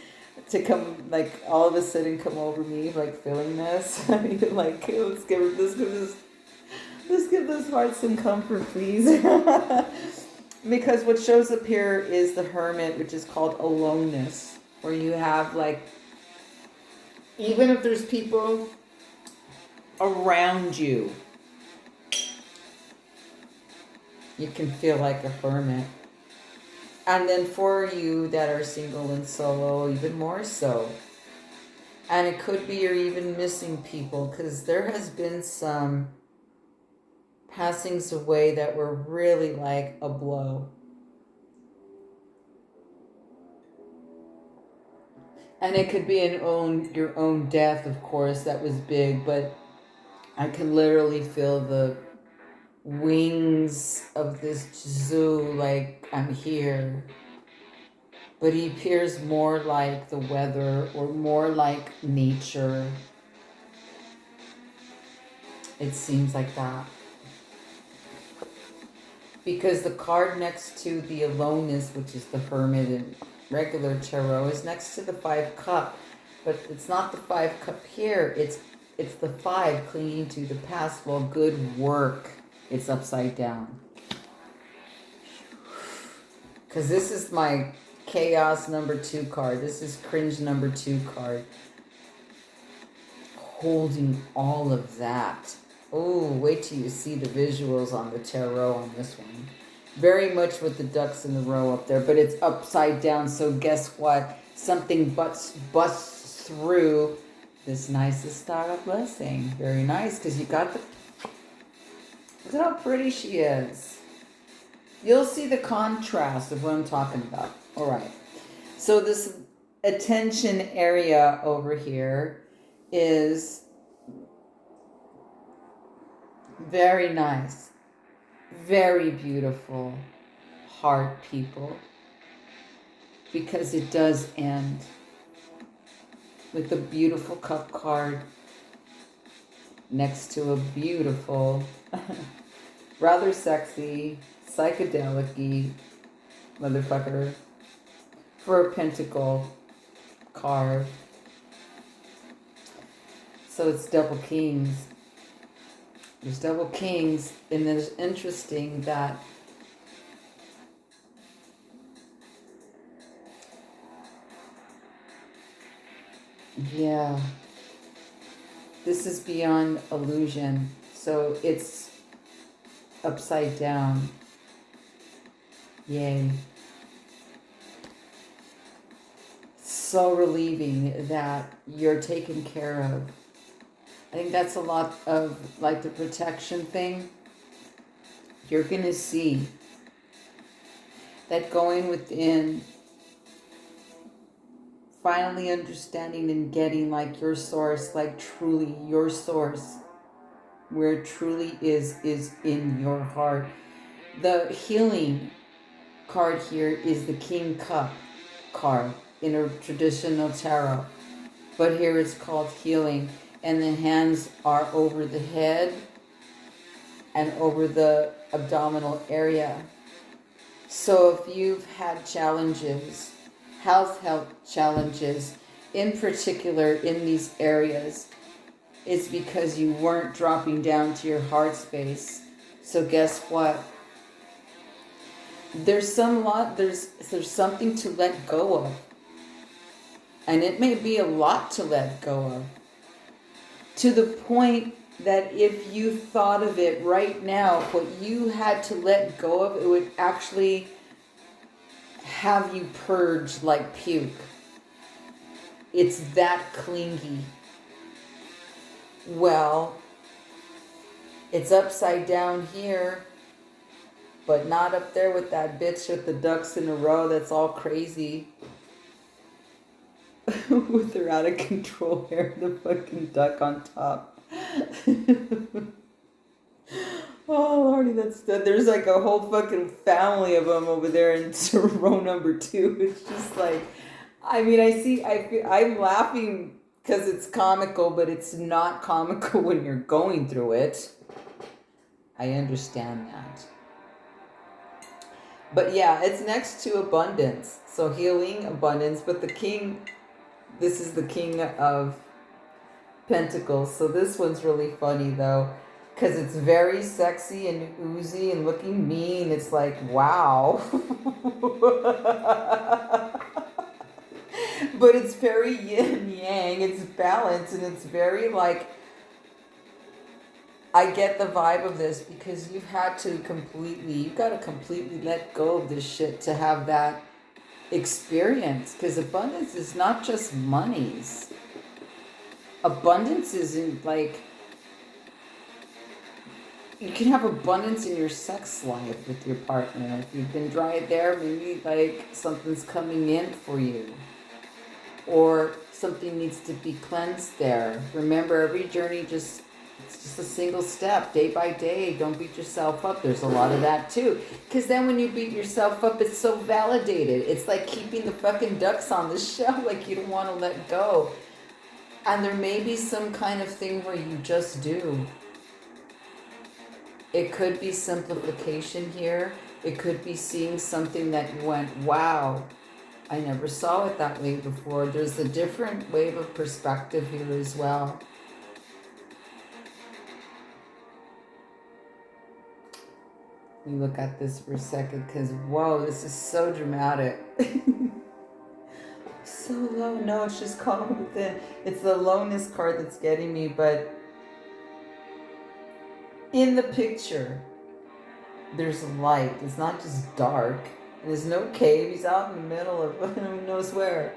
S1: to come, like all of a sudden come over me, like feeling this. Like, let's give this Let's give those hearts some comfort, please. Because what shows up here is the Hermit, which is called aloneness, where you have like, even if there's people around you, you can feel like a hermit. And then for you that are single and solo, even more so. And it could be you're even missing people, because there has been some passings away that were really like a blow. And it could be your own death, of course, that was big, but I can literally feel the wings of this zoo, like I'm here. But he appears more like the weather or more like nature. It seems like that. Because the card next to the aloneness, which is the Hermit in regular tarot, is next to the 5 cup. But it's not the 5 cup here. It's the 5 clinging to the past. Well, good work. It's upside down. Because this is my chaos number 2 card. This is cringe number 2 card. Holding all of that. Oh, wait till you see the visuals on the tarot on this one. Very much with the ducks in the row up there, but it's upside down. So guess what? Something busts through this nice Ostara blessing. Very nice, because you got the... Look at how pretty she is. You'll see the contrast of what I'm talking about. All right. So this attention area over here is very nice, very beautiful, heart people, because it does end with a beautiful cup card next to a beautiful, rather sexy, psychedelic-y motherfucker for a pentacle card. So it's double kings. There's double kings, and it's interesting that yeah, this is beyond illusion. So it's upside down. Yay. So relieving that you're taken care of. I think that's a lot of like the protection thing. You're going to see that going within, finally understanding and getting like your source, like truly your source, where it truly is in your heart. The healing card here is the King Cup card in a traditional tarot, but here it's called healing. And the hands are over the head and over the abdominal area. So if you've had challenges, health challenges, in particular in these areas, it's because you weren't dropping down to your heart space. So guess what? There's something to let go of. And it may be a lot to let go of. To the point that if you thought of it right now, what you had to let go of, it would actually have you purge like puke. It's that clingy. Well, it's upside down here, but not up there with that bitch with the ducks in a row that's all crazy. With her out of control hair, the fucking duck on top. Oh lordy, there's like a whole fucking family of them over there in row number 2. It's just like, I mean, I'm laughing because it's comical, but it's not comical when you're going through it. I understand that. But yeah, it's next to abundance. So healing, abundance, but the king, this is the King of Pentacles. So this one's really funny though. Because it's very sexy and oozy and looking mean. It's like, wow. But it's very yin yang. It's balanced and it's very like, I get the vibe of this because you've got to completely let go of this shit to have that experience. Because abundance is not just monies. Abundance isn't like, you can have abundance in your sex life with your partner. If you've been dry there, maybe like something's coming in for you. Or something needs to be cleansed there. Remember, every journey it's just a single step, day by day. Don't beat yourself up. There's a lot of that too. Because then when you beat yourself up, it's so validated. It's like keeping the fucking ducks on the shell, like you don't want to let go. And there may be some kind of thing where you just do. It could be simplification here. It could be seeing something that you went, wow, I never saw it that way before. There's a different wave of perspective here as well. Let me look at this for a second because, whoa, this is so dramatic. So low. No, it's just calm within. It's the lowness card that's getting me, but in the picture, there's light. It's not just dark. There's no cave. He's out in the middle of who knows where.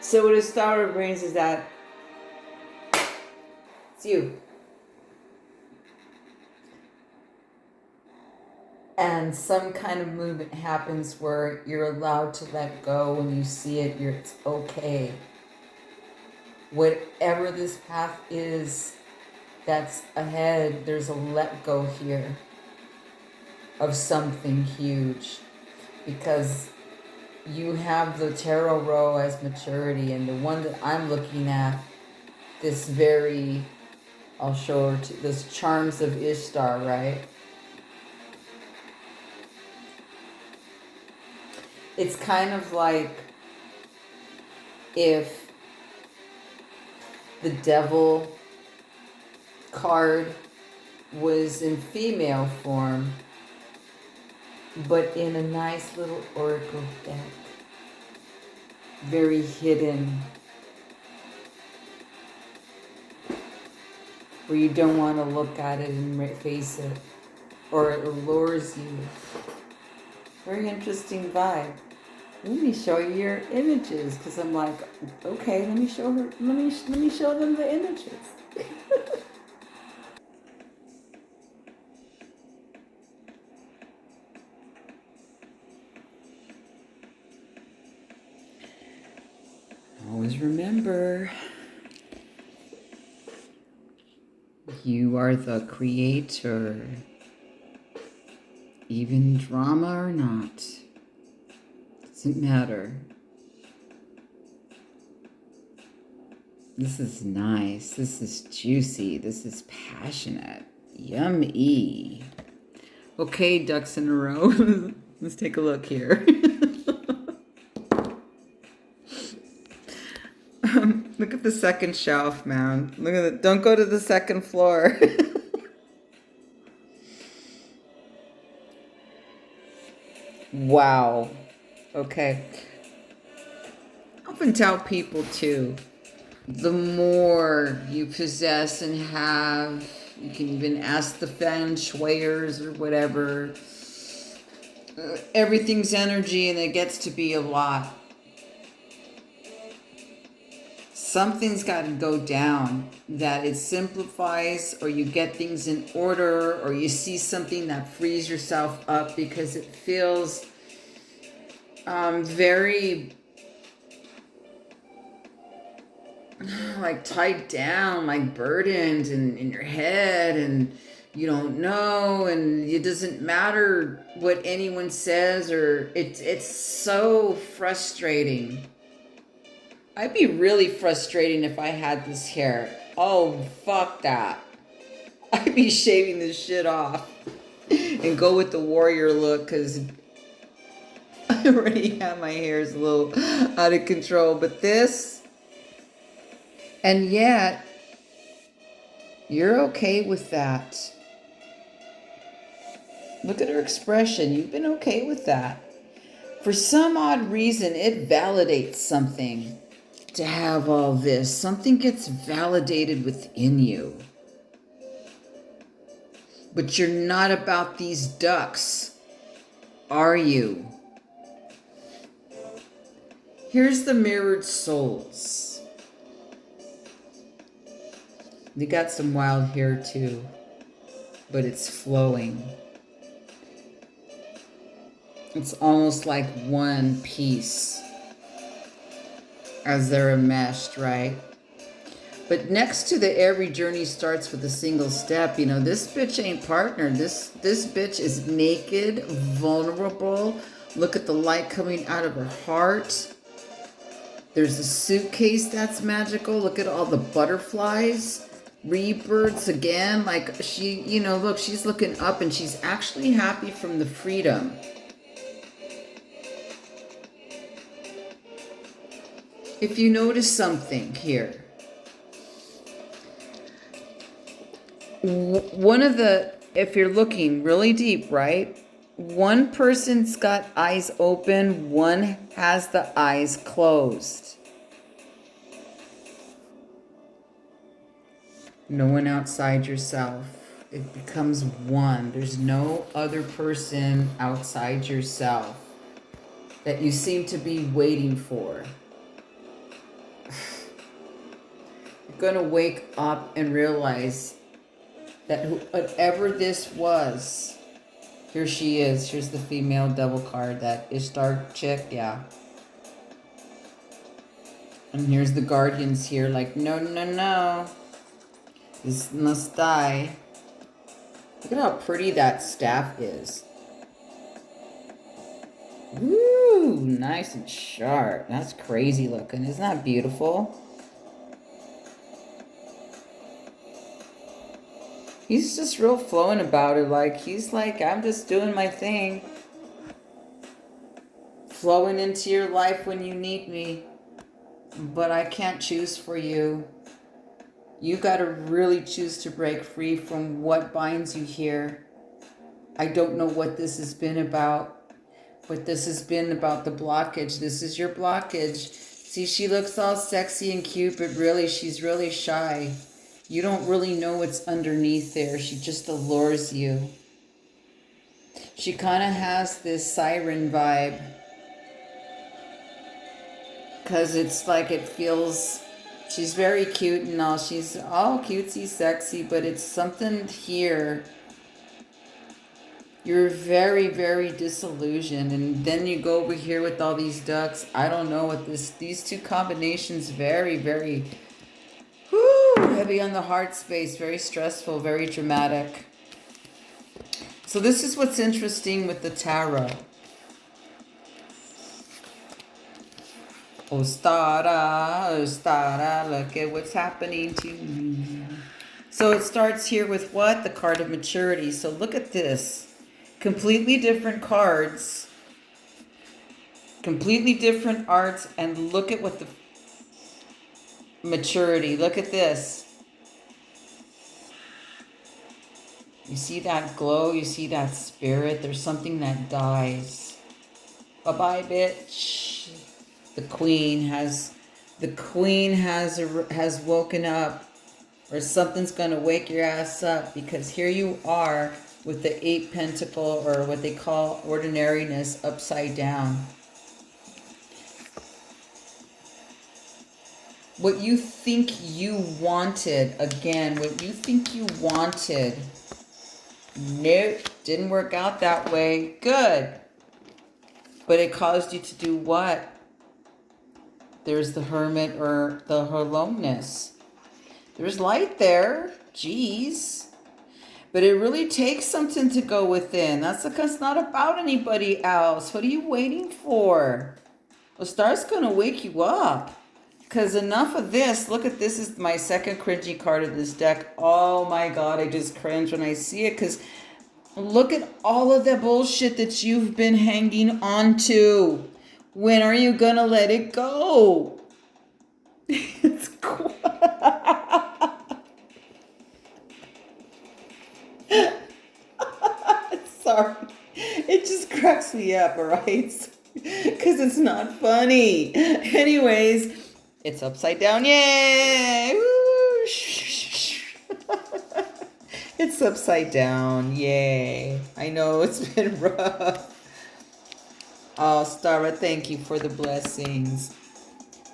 S1: So what Ostara brings is that it's you. And some kind of movement happens where you're allowed to let go. When you see it, it's okay. Whatever this path is that's ahead, there's a let go here of something huge. Because you have the tarot row as maturity, and the one that I'm looking at, this very, I'll show her, this charms of Ishtar, right? It's kind of like if the devil card was in female form, but in a nice little oracle deck. Very hidden. Where you don't want to look at it and face it. Or it allures you. Very interesting vibe. Let me show you your images, because I'm like, okay, let me show her. Let me show them the images. Always remember, you are the creator, even drama or not. Doesn't matter. This is nice. This is juicy. This is passionate. Yummy. Okay, ducks in a row. Let's take a look here. Look at the second shelf, man. Look at it. Don't go to the second floor. Wow. Okay. I often tell people too, the more you possess and have, you can even ask the feng shuiers or whatever, everything's energy and it gets to be a lot. Something's got to go down, that it simplifies, or you get things in order, or you see something that frees yourself up because it feels very like tied down, like burdened in your head, and you don't know, and it doesn't matter what anyone says, or it's so frustrating. I'd be really frustrating if I had this hair. Oh, fuck that. I'd be shaving this shit off and go with the warrior look, because I already have my hairs a little out of control, but this, and yet you're okay with that. Look at her expression. You've been okay with that. For some odd reason, it validates something to have all this. Something gets validated within you. But you're not about these ducks, are you? Here's the mirrored souls. They got some wild hair too, but it's flowing. It's almost like one piece as they're enmeshed, right? But next to the every journey starts with a single step, you know, this bitch ain't partnered. This bitch is naked, vulnerable. Look at the light coming out of her heart. There's a suitcase that's magical. Look at all the butterflies. Rebirths again. Like she, you know, look, she's looking up and she's actually happy from the freedom. If you notice something here, one of the, if you're looking really deep, right? One person's got eyes open, one has the eyes closed. No one outside yourself. It becomes one. There's no other person outside yourself that you seem to be waiting for. You're going to wake up and realize that whatever this was, here she is. Here's the female devil card, that Ishtar chick, yeah. And here's the guardians here, like, no, no, no. This must die. Look at how pretty that staff is. Woo, nice and sharp. That's crazy looking. Isn't that beautiful? He's just real flowing about it. Like, he's like, I'm just doing my thing. Flowing into your life when you need me. But I can't choose for you. You got to really choose to break free from what binds you here. I don't know what this has been about. But this has been about the blockage. This is your blockage. See, she looks all sexy and cute, but really, she's really shy. You don't really know what's underneath there. She just allures you. She kind of has this siren vibe. Because it's like it feels... She's very cute and all. She's all cutesy, sexy, but it's something here. You're very, very disillusioned. And then you go over here with all these ducks. I don't know what these two combinations, very, very... heavy on the heart space, very stressful, very dramatic. So this is what's interesting with the tarot. Ostara, Ostara, look at what's happening to me. So it starts here with what? The card of maturity. So look at this. Completely different cards. Completely different arts. And look at what the... maturity. Look at this. You see that glow? You see that spirit? There's something that dies. Bye-bye, bitch. The queen has woken up, or something's going to wake your ass up, because here you are with the 8 pentacle, or what they call ordinariness, upside down. What you think you wanted, again, what you think you wanted, nope, didn't work out that way. Good. But it caused you to do what? There's the hermit, or the aloneness. There's light there. Jeez. But it really takes something to go within. That's because it's not about anybody else. What are you waiting for? Well, Star's going to wake you up. Because enough of this. Look at this. Is my second cringy card of this deck. Oh my God, I just cringe when I see it. Because Look at all of the bullshit that you've been hanging on to. When are you gonna let it go? It's cool. Sorry. It just cracks me up, alright? Because it's not funny. Anyways, it's upside down. Yay! Woo! It's upside down. Yay. I know it's been rough. Oh, Stara, thank you for the blessings.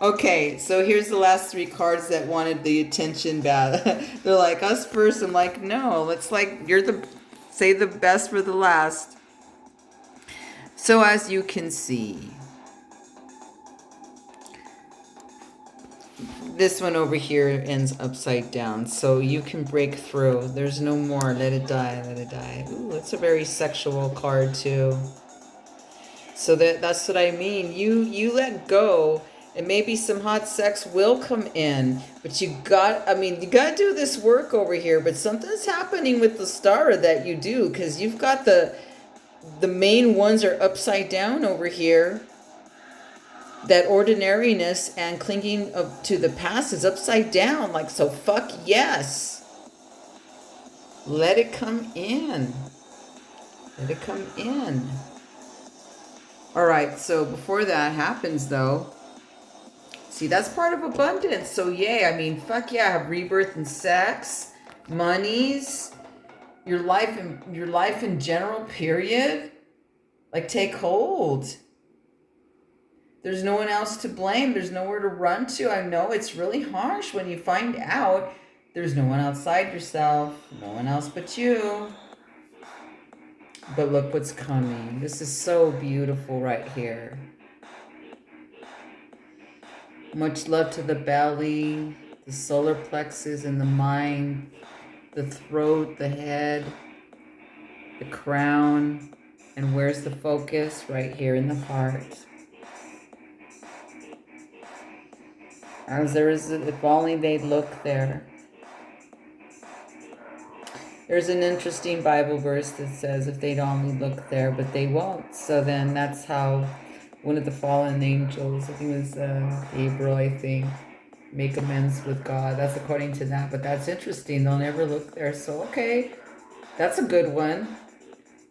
S1: Okay, so here's the last 3 cards that wanted the attention bad. They're like, us first. I'm like, no, it's like, say the best for the last. So as you can see, this one over here ends upside down. So you can break through. There's no more. Let it die, let it die. Ooh, it's a very sexual card too. So that's what I mean. You let go. And maybe some hot sex will come in, but you got to do this work over here, but something's happening with the Ostara that you do, because you've got the main ones are upside down over here. That ordinariness and clinging to the past is upside down, like, so fuck yes. Let it come in. Let it come in. All right, so before that happens though, see, that's part of abundance. So yay, I mean, fuck yeah, I have rebirth and sex, monies, your life in general, period. Like, take hold. There's no one else to blame. There's nowhere to run to. I know it's really harsh when you find out there's no one outside yourself, no one else but you. But look what's coming. This is so beautiful right here. Much love to the belly, the solar plexus and the mind, the throat, the head, the crown, and where's the focus? Right here in the heart. As there is, if only they'd look there. There's an interesting Bible verse that says if they'd only look there, but they won't. So then that's how one of the fallen angels, I think it was Gabriel, I think, make amends with God. That's according to that, but that's interesting. They'll never look there. So, okay, that's a good one.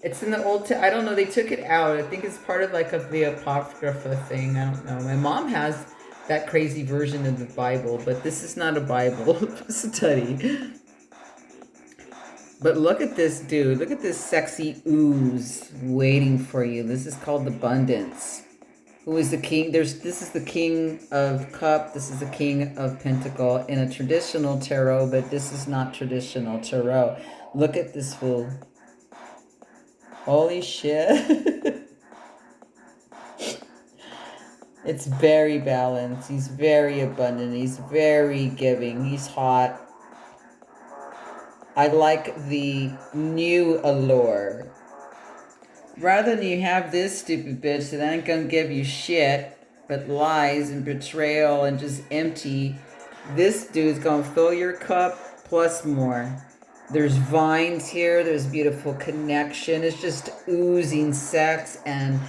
S1: It's in the Old, I don't know, they took it out. I think it's part of like the Apocrypha thing. I don't know. My mom has that crazy version of the Bible, but this is not a Bible study. But look at this dude. Look at this sexy ooze waiting for you. This is called abundance. Who is the king? This is the king of cup. This is the king of pentacle in a traditional tarot, but this is not traditional tarot. Look at this fool. Holy shit. It's very balanced. He's very abundant. He's very giving. He's hot. I like the new allure. Rather than you have this stupid bitch that ain't gonna give you shit, but lies and betrayal and just empty, this dude's gonna fill your cup plus more. There's vines here. There's beautiful connection. It's just oozing sex and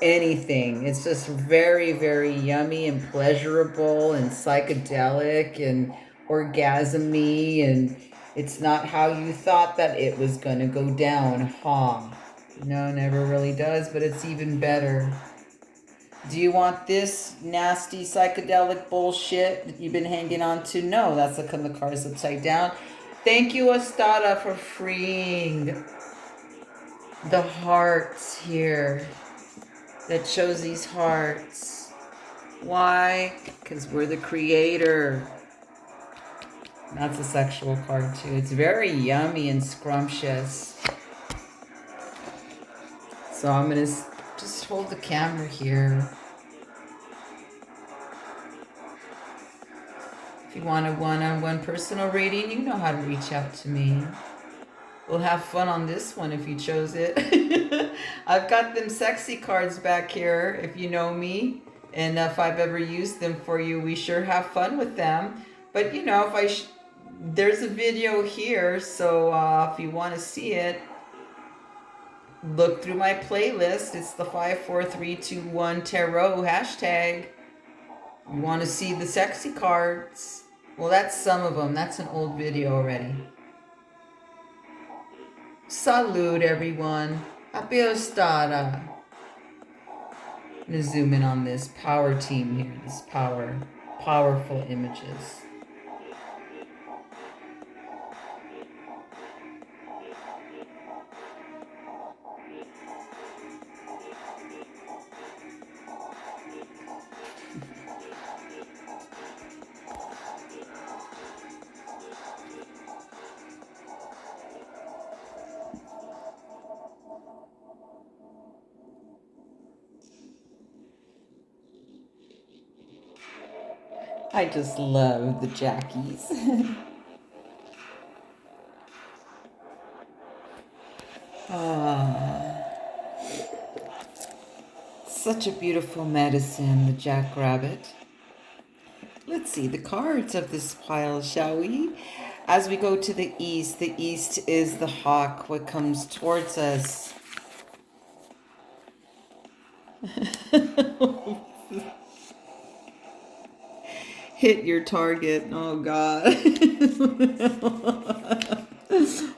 S1: anything. It's just very, very yummy and pleasurable and psychedelic and orgasmy, and it's not how you thought that it was gonna go down, huh? No, never really does, but it's even better. Do you want this nasty psychedelic bullshit that you've been hanging on to? No, that's the cards upside down. Thank you, Ostara, for freeing the hearts here that shows these hearts. Why? Because we're the creator. That's a sexual card too. It's very yummy and scrumptious. So I'm going to just hold the camera here. If you want a one-on-one personal reading, you know how to reach out to me. We'll have fun on this one if you chose it. I've got them sexy cards back here, if you know me. And if I've ever used them for you, we sure have fun with them. But, you know, if there's a video here, so if you want to see it, look through my playlist. It's the 54321 Tarot hashtag. You want to see the sexy cards? Well, that's some of them. That's an old video already. Salud, everyone. Happy Ostara. I'm going to zoom in on this power team here. This powerful images. I just love the Jackies. Such a beautiful medicine, the jackrabbit. Let's see the cards of this pile, shall we? As we go to the east is the hawk, what comes towards us. Hit your target. Oh, God.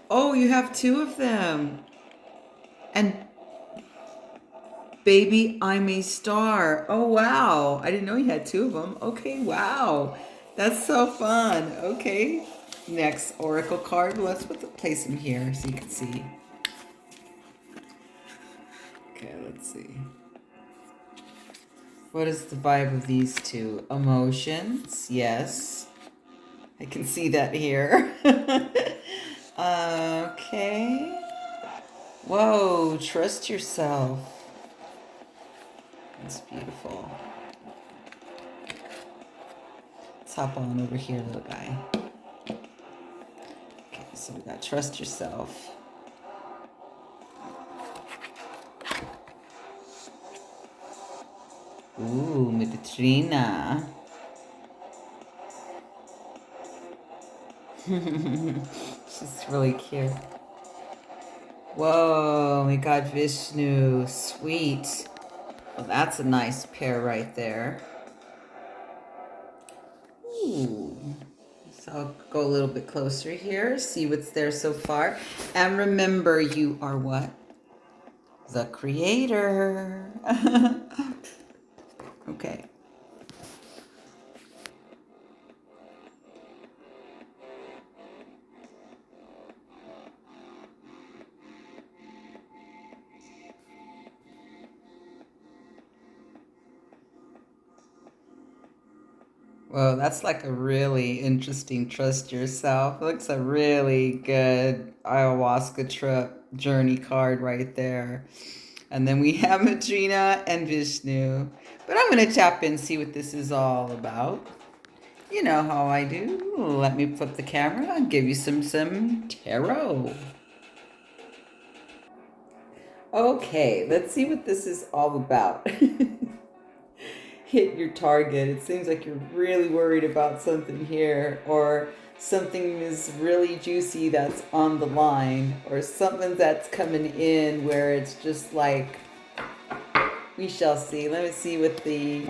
S1: Oh, you have two of them. And baby, I'm a star. Oh, wow. I didn't know you had two of them. Okay, wow. That's so fun. Okay. Next oracle card. Let's place them here so you can see. Okay, let's see. What is the vibe of these two? Emotions, yes. I can see that here. Okay. Whoa, trust yourself. That's beautiful. Let's hop on over here, little guy. Okay, so we got trust yourself. Ooh, Mediterranean. She's really cute. Whoa, we got Vishnu. Sweet. Well, that's a nice pair right there. Ooh. So I'll go a little bit closer here, see what's there so far. And remember, you are what? The creator. Okay. Whoa, that's like a really interesting trust yourself. Looks a really good ayahuasca trip journey card right there. And then we have Madrina and Vishnu. But I'm going to tap in, see what this is all about. You know how I do. Let me flip the camera and give you some tarot. Okay, let's see what this is all about. Hit your target. It seems like you're really worried about something here, or something is really juicy that's on the line, or something that's coming in where it's just like, we shall see. Let me see what the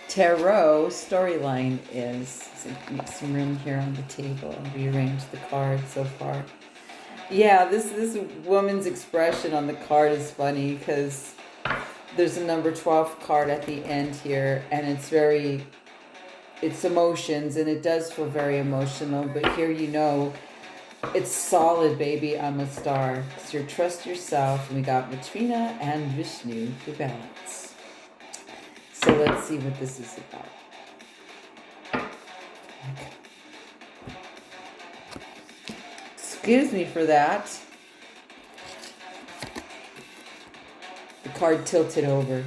S1: tarot storyline is. So make some room here on the table and rearrange the cards so far. Yeah, this woman's expression on the card is funny because there's a number 12 card at the end here, and it's emotions, and it does feel very emotional, but here you know it's solid, baby. I'm a star. It's your trust yourself, and we got Matrina and Vishnu for balance. So let's see what this is about. Okay. Excuse me for that. The card tilted over.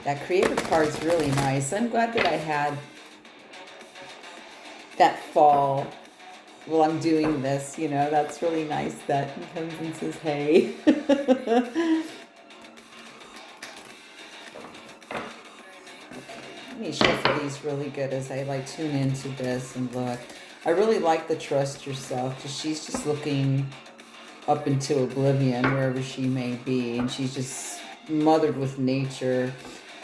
S1: That creative card's really nice. I'm glad that I had that fall while I'm doing this, you know. That's really nice that he comes and says, hey. Let me shuffle these really good as I like tune into this and look. I really like the trust yourself because she's just looking up into oblivion, wherever she may be. And she's just smothered with nature.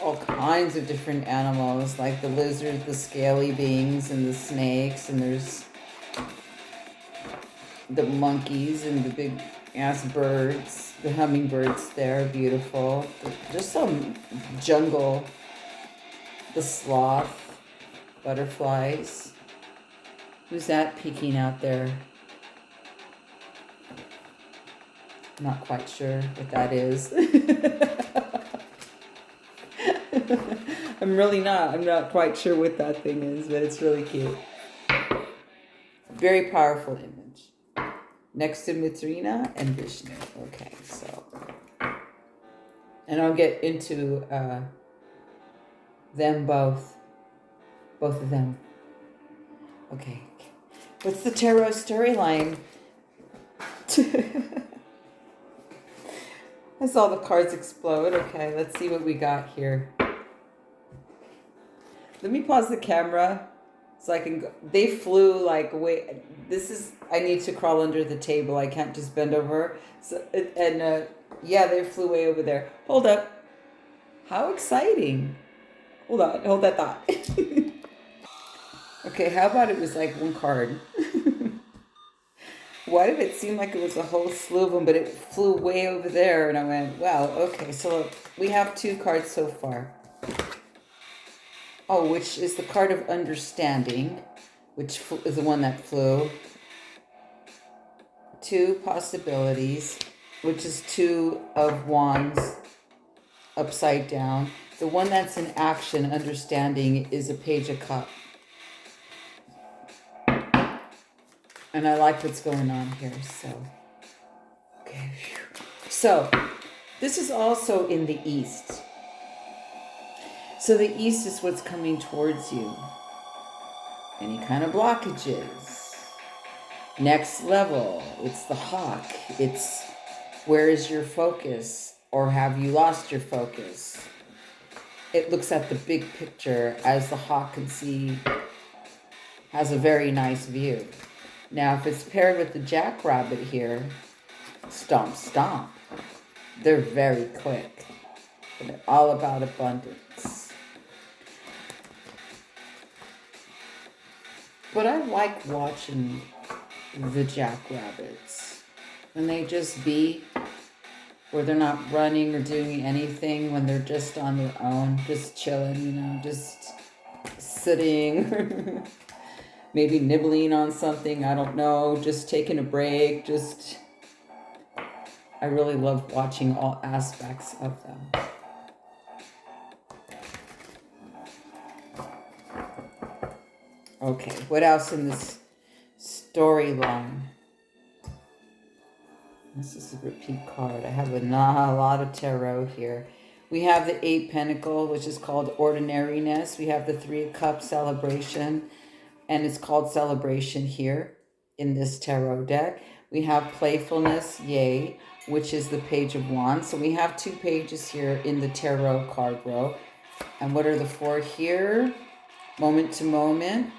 S1: All kinds of different animals, like the lizards, the scaly beings, and the snakes. And there's the monkeys and the big ass birds. The hummingbirds there, beautiful. Just some jungle. The sloth, butterflies. Who's that peeking out there? Not quite sure what that is. I'm not quite sure what that thing is, but it's really cute. Very powerful image. Next to Mitrina and Vishnu. Okay, so. And I'll get into them both. Both of them. Okay. What's the tarot storyline? I saw the cards explode. Okay, let's see what we got here. Let me pause the camera so I can go. They flew like way. I need to crawl under the table. I can't just bend over. So, yeah, they flew way over there. Hold up. How exciting. Hold on. Hold that thought. Okay, how about it was like one card? Why did it seem like it was a whole slew of them, but it flew way over there? And I went, wow, okay, so we have 2 cards so far. Oh, which is the card of understanding, which is the one that flew. 2 possibilities, which is 2 of wands upside down. The one that's in action, understanding, is a page of cups. And I like what's going on here, so. Okay. So, this is also in the east. So the east is what's coming towards you. Any kind of blockages. Next level. It's the hawk. It's where is your focus? Or have you lost your focus? It looks at the big picture as the hawk can see, has a very nice view. Now, if it's paired with the jackrabbit here, stomp, stomp. They're very quick. They're all about abundance. But I like watching the jackrabbits. When they just be, where they're not running or doing anything, when they're just on their own, just chilling, just sitting. Maybe nibbling on something, I don't know, just taking a break, I really love watching all aspects of them. Okay, what else in this storyline? This is a repeat card. I have a lot of tarot here. We have the 8 Pentacle, which is called Ordinariness. We have the 3 of Cups, Celebration. And it's called Celebration here in this tarot deck. We have Playfulness, Yay, which is the Page of Wands. So we have 2 pages here in the tarot card row. And what are the 4 here? Moment to Moment,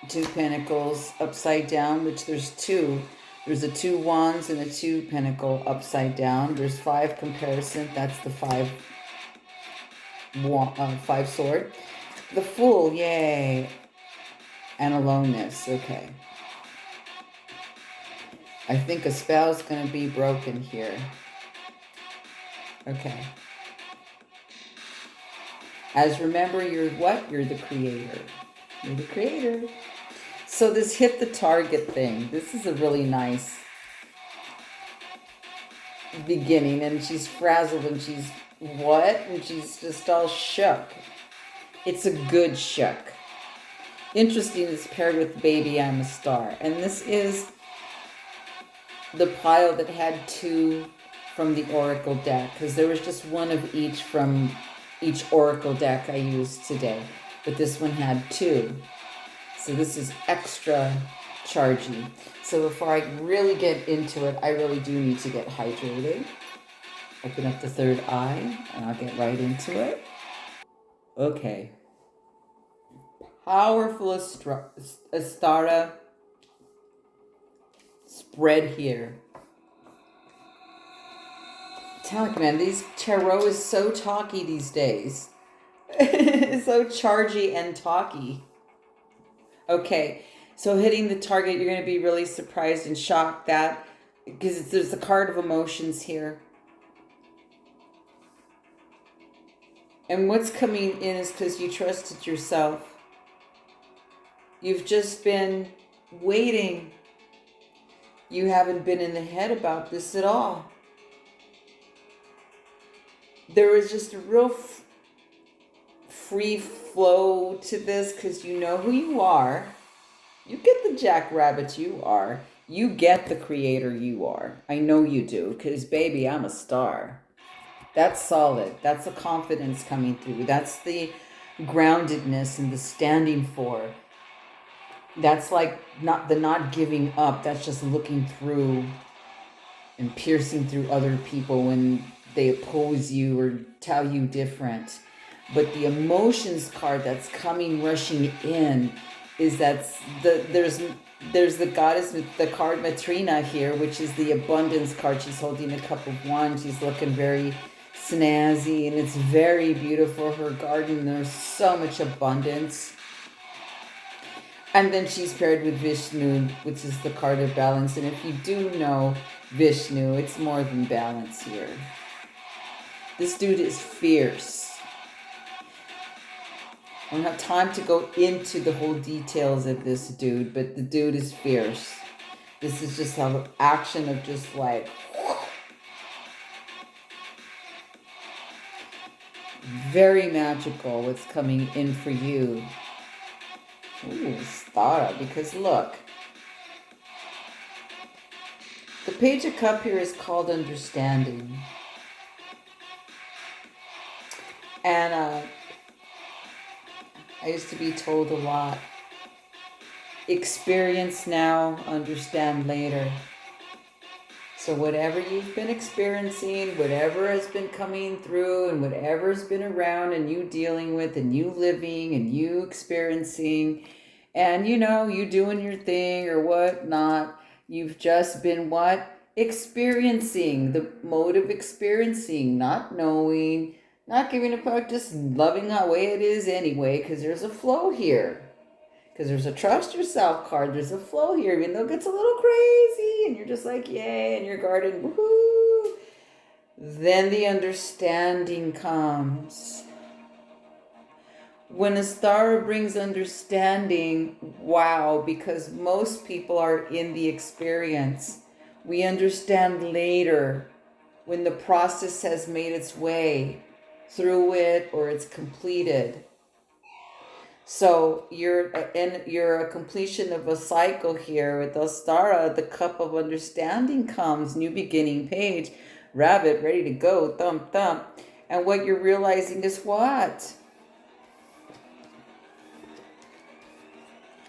S1: 2 Pentacles upside down, which there's 2. There's a 2 Wands and a 2 Pentacle upside down. There's 5 Comparison. That's the 5 sword. The Fool, yay. And aloneness, okay. I think a spell's going to be broken here. Okay. As remember, you're what? You're the creator. You're the creator. So this hit the target thing. This is a really nice beginning. And she's frazzled and she's what? And she's just all shook. It's a good shook. Interesting, it's paired with Baby I'm a Star. And this is the pile that had 2 from the Oracle deck. Because there was just 1 of each from each Oracle deck I used today. But this one had 2. So this is extra chargy. So before I really get into it, I really do need to get hydrated. Open up the 3rd eye, and I'll get right into it. Okay. Powerful Ostara spread here. Tell you, man, these tarot is so talky these days. It's so chargy and talky. Okay, so hitting the target, you're going to be really surprised and shocked that, because there's a card of emotions here. And what's coming in is because you trusted yourself. You've just been waiting. You haven't been in the head about this at all. There was just a real free flow to this because you know who you are. You get the jackrabbit you are. You get the creator you are. I know you do because, baby, I'm a star. That's solid. That's the confidence coming through. That's the groundedness and the standing for. That's like not giving up. That's just looking through and piercing through other people when they oppose you or tell you different. But the emotions card that's coming rushing in is there's the goddess, the card Matrina here, which is the abundance card. She's holding a cup of wine. She's looking very snazzy and it's very beautiful. Her garden, there's so much abundance. And then she's paired with Vishnu, which is the card of balance. And if you do know Vishnu, it's more than balance here. This dude is fierce. I don't have time to go into the whole details of this dude, but the dude is fierce. This is just an action of just like... very magical what's coming in for you. Ooh, Ostara, because look. The Page of Cup here is called understanding. And I used to be told a lot. Experience now, understand later. So whatever you've been experiencing, whatever has been coming through and whatever's been around and you dealing with and you living and you experiencing and you know, you doing your thing or whatnot, you've just been what? Experiencing, the mode of experiencing, not knowing, not giving a fuck, just loving the way it is anyway, because there's a flow here. Because there's a trust yourself card. There's a flow here, even though it gets a little crazy. And you're just like, yay, in your garden, woohoo. Then the understanding comes. When Ostara brings understanding, wow, because most people are in the experience. We understand later when the process has made its way through it or it's completed. So you're a completion of a cycle here with Ostara. The cup of understanding comes, new beginning page, rabbit ready to go, thump thump. And what you're realizing is what?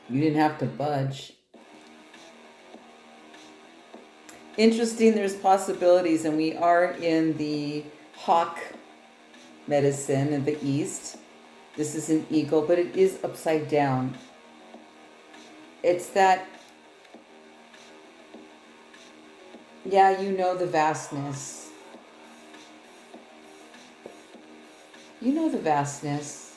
S1: You didn't have to budge. Interesting, there's possibilities, and we are in the hawk medicine in the East. This is an eagle, but it is upside down. It's that, yeah, you know the vastness. You know the vastness.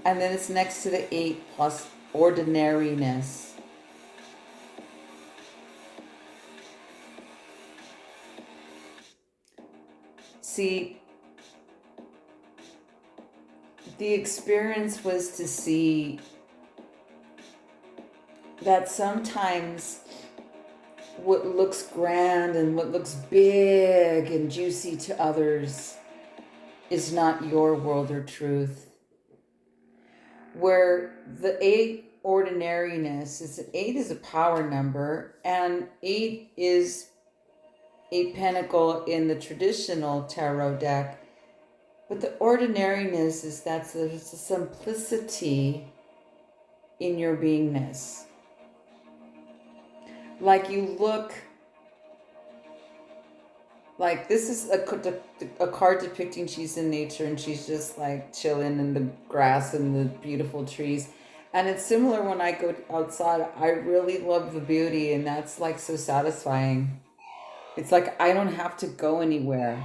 S1: And then it's next to the 8 plus ordinariness. See, the experience was to see that sometimes what looks grand and what looks big and juicy to others is not your world or truth. Where the 8 ordinariness is 8 is a power number, and 8 is a pentacle in the traditional tarot deck. But the ordinariness is that's a simplicity in your beingness. Like you look, like this is a card depicting she's in nature and she's just like chilling in the grass and the beautiful trees. And it's similar when I go outside. I really love the beauty and that's like so satisfying. It's like I don't have to go anywhere.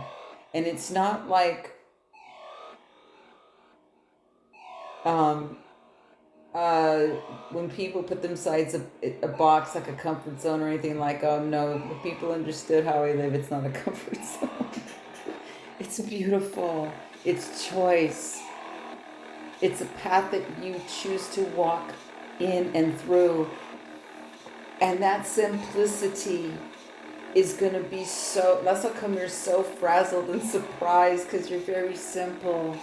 S1: And it's not like um, uh, when people put themselves a box like a comfort zone or anything like, oh no, if people understood how I live, it's not a comfort zone. It's beautiful. It's choice. It's a path that you choose to walk in and through. And that simplicity is going to be so, that's how come you're so frazzled and surprised, because you're very simple.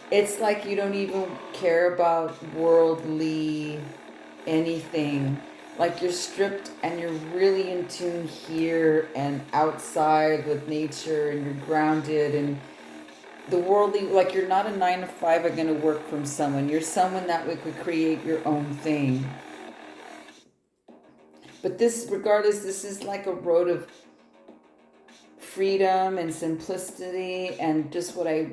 S1: It's like you don't even care about worldly anything. Like you're stripped and you're really in tune here and outside with nature, and you're grounded, and the worldly, like you're not a 9 to 5 are going to work from someone. You're someone that could create your own thing. But this, regardless, this is like a road of freedom and simplicity and just what I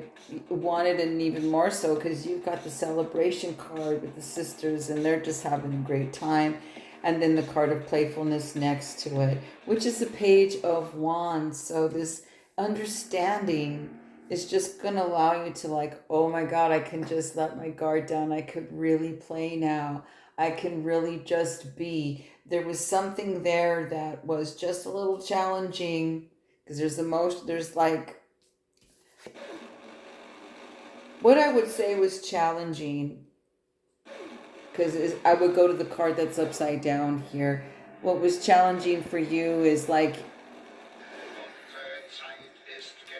S1: wanted, and even more so because you've got the celebration card with the sisters and they're just having a great time. And then the card of playfulness next to it, which is a page of wands. So this understanding is just going to allow you to like, oh my God, I can just let my guard down. I could really play now. I can really just be. There was something there that was just a little challenging, because there's like, what I would say was challenging, because I would go to the card that's upside down here. What was challenging for you is like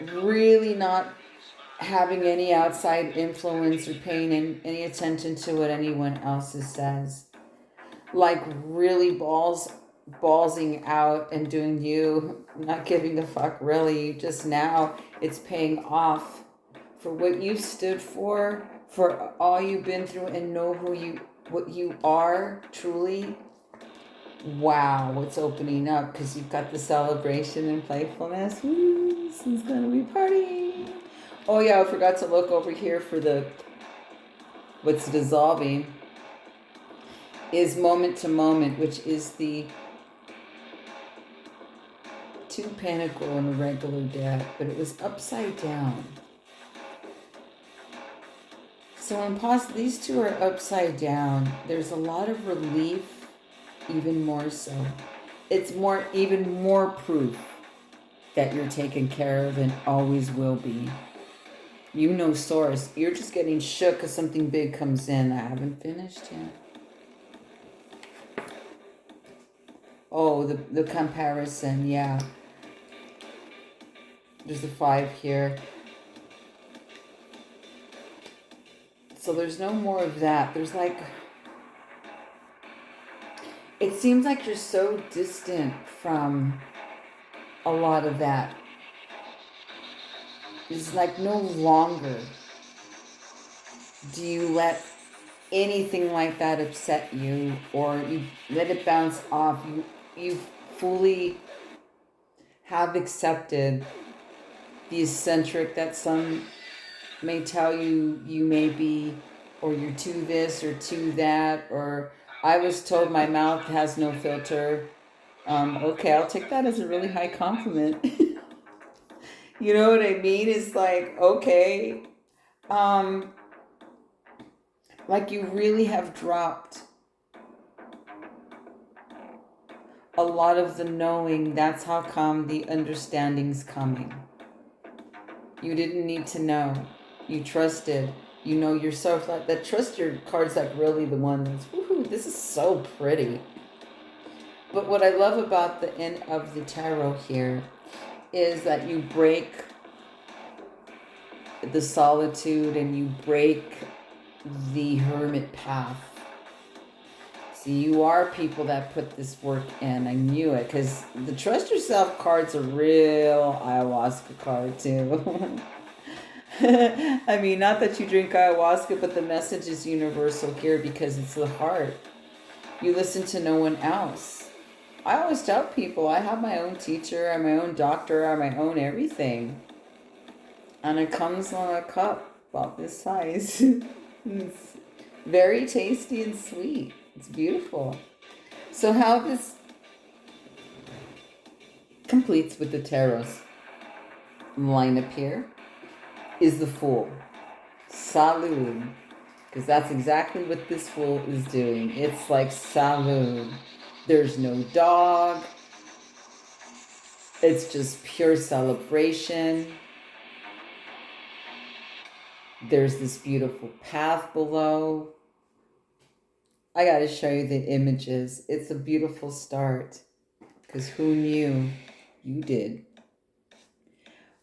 S1: really not having any outside influence or paying any attention to what anyone else says. Like really ballsing out and doing you, not giving a fuck really. Just now it's paying off for what you stood for all you've been through, and know what you are truly. Wow, it's opening up because you've got the celebration and playfulness. Woo, this is gonna be party. Oh yeah, I forgot to look over here for what's dissolving is moment to moment, which is the 2 pentacle in a regular deck, but it was upside down. So when these two are upside down, there's a lot of relief, even more so. It's even more proof that you're taken care of and always will be. You know source. You're just getting shook because something big comes in. I haven't finished yet. Oh, the comparison, yeah. There's a 5 here. So there's no more of that. There's like, it seems like you're so distant from a lot of that. It's like no longer do you let anything like that upset you, or you let it bounce off. You fully have accepted the eccentric that some may tell you may be, or you're too this or too that, or I was told my mouth has no filter. Okay, I'll take that as a really high compliment. You know what I mean? It's like, okay, like you really have dropped a lot of the knowing. That's how come the understanding's coming. You didn't need to know. You trusted. You know yourself. That trust your card's like really the one that's, woohoo, this is so pretty. But what I love about the end of the tarot here is that you break the solitude and you break the hermit path. See, you are people that put this work in. I knew it, because the trust yourself card's a real ayahuasca card too. I mean, not that you drink ayahuasca, but the message is universal here because it's the heart. You listen to no one else. I always tell people I have my own teacher, I'm my own doctor, I'm my own everything. And it comes on a cup about this size. It's very tasty and sweet. It's beautiful. So how this completes with the tarot line up here is the Fool. Salud. Because that's exactly what this Fool is doing. It's like salud. There's no dog. It's just pure celebration. There's this beautiful path below. I got to show you the images. It's a beautiful start. Because who knew? You did.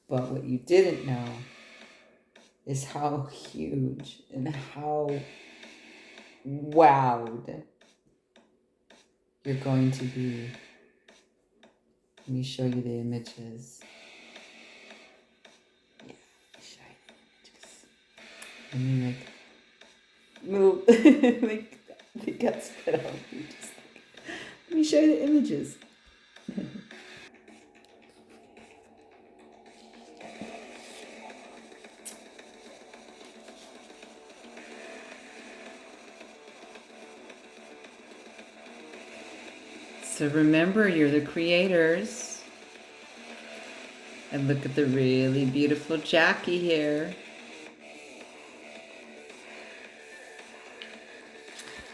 S1: But what you didn't know is how huge and how wowed you're going to be. Let me show you the images. Yeah, show you the images. Let me move like the guts cut out. Let me show you the images. So remember, you're the creators. And look at the really beautiful Jackie here.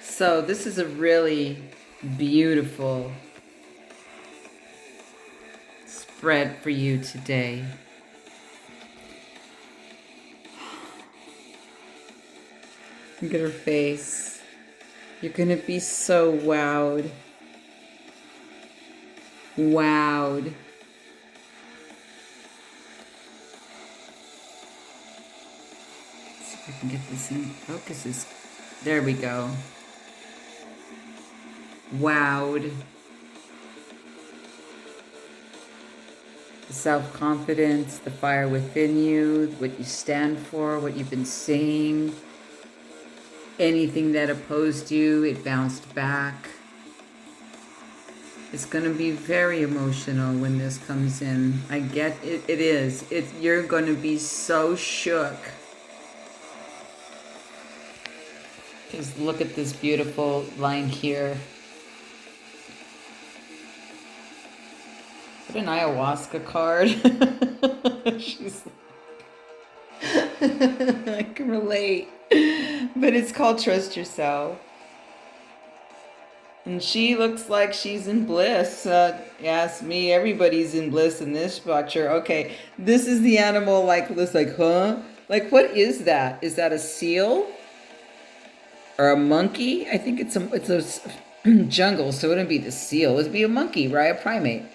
S1: So this is a really beautiful spread for you today. Look at her face. You're going to be so wowed. Wowed. Let's see if I can get this in focus. There we go. Wowed. The self-confidence, the fire within you, what you stand for, what you've been saying. Anything that opposed you, it bounced back. It's going to be very emotional when this comes in. I get it. It is. You're going to be so shook. Just look at this beautiful line here. What an ayahuasca card. She's I can relate. But it's called Trust Yourself. And she looks like she's in bliss. Ask me, everybody's in bliss in this picture. Okay, this is the animal like this, like, huh? Like, what is that? Is that a seal? Or a monkey? I think it's a jungle, so it wouldn't be the seal. It'd be a monkey, right? A primate.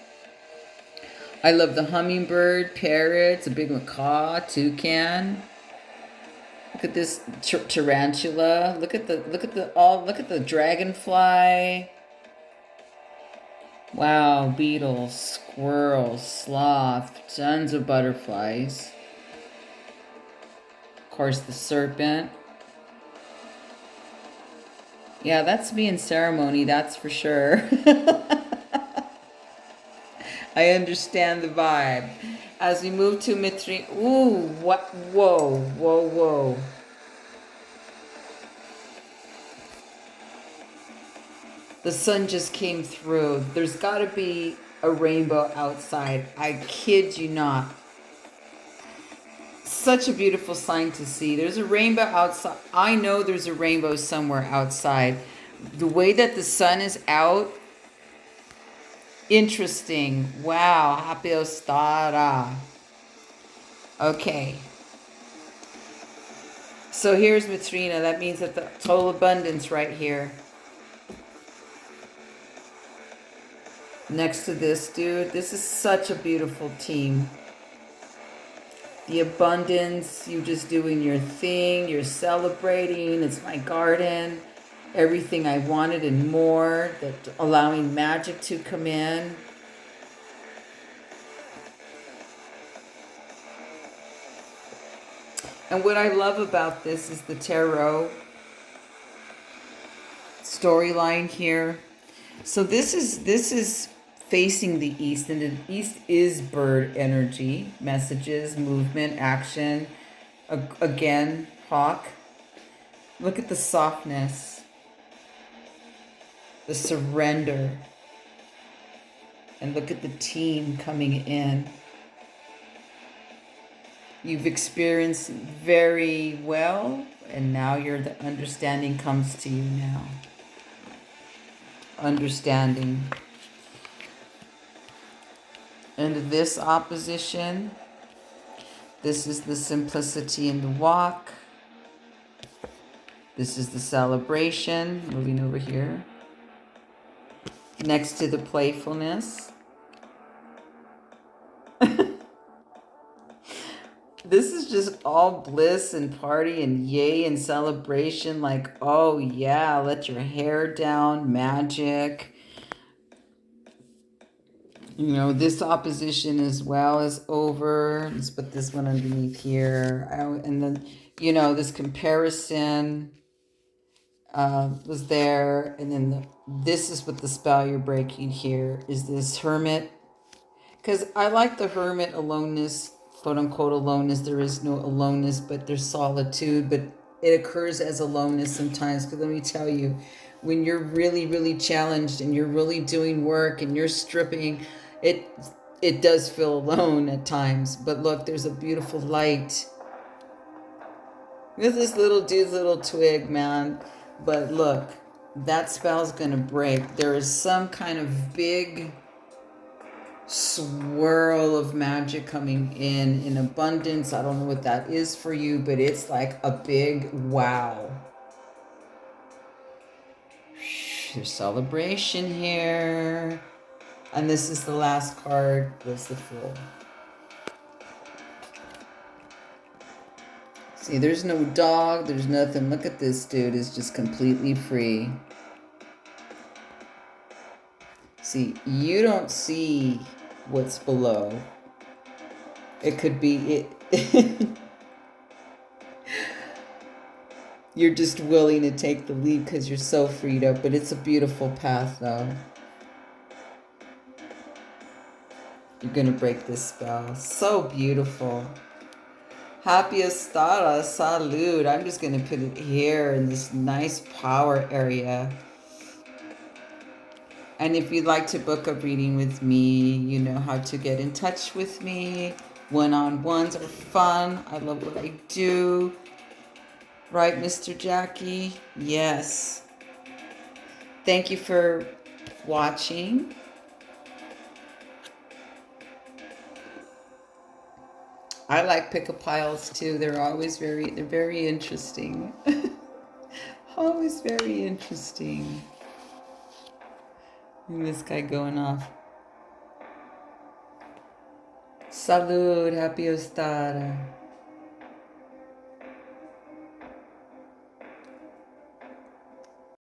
S1: I love the hummingbird, parrots, a big macaw, toucan. Look at this tarantula. Look at the dragonfly. Wow, beetles, squirrels, sloth, tons of butterflies. Of course, the serpent. Yeah, that's me in ceremony, that's for sure. I understand the vibe. As we move to Mitri, ooh, what? Whoa, whoa, whoa. The sun just came through. There's got to be a rainbow outside. I kid you not. Such a beautiful sign to see. There's a rainbow outside. I know there's a rainbow somewhere outside. The way that the sun is out, interesting. Wow. Happy Ostara. Okay. So here's Matrina. That means that the total abundance right here. Next to this dude. This is such a beautiful team. The abundance. You just doing your thing. You're celebrating. It's my garden. Everything I wanted and more, that allowing magic to come in. And what I love about this is the tarot storyline here. So this is facing the east, and the east is bird energy, messages, movement, action. Again, hawk. Look at the softness. The surrender. And look at the team coming in. You've experienced very well, and now the understanding comes to you now. Understanding. And this opposition, this is the simplicity in the walk. This is the celebration. Moving over here. Next to the playfulness. This is just all bliss and party and yay and celebration. Like, oh yeah, let your hair down, magic. You know, this opposition as well is over. Let's put this one underneath here. And then, you know, this comparison was there. And then this is what the spell you're breaking here is this hermit. Because I like the hermit aloneness, quote unquote aloneness. There is no aloneness, but there's solitude. But it occurs as aloneness sometimes. Because let me tell you, when you're really, really challenged and you're really doing work and you're stripping, it does feel alone at times. But look, there's a beautiful light. With this little dude's little twig, man. But look, that spell's going to break. There is some kind of big swirl of magic coming in abundance. I don't know what that is for you, but it's like a big wow. There's celebration here. And this is the last card, was the Fool. See, there's no dog, there's nothing. Look at this dude, is just completely free. See, you don't see what's below. It could be it. You're just willing to take the leap because you're so freed up. But it's a beautiful path, though. You're going to break this spell. So beautiful. Happy Ostara, salud. I'm just going to put it here in this nice power area. And if you'd like to book a reading with me, you know how to get in touch with me. One-on-ones are fun. I love what I do. Right, Mr. Jackie? Yes. Thank you for watching. I like pick-a piles too. They're always very interesting. Always very interesting. And this guy going off. Salud, happy Ostara.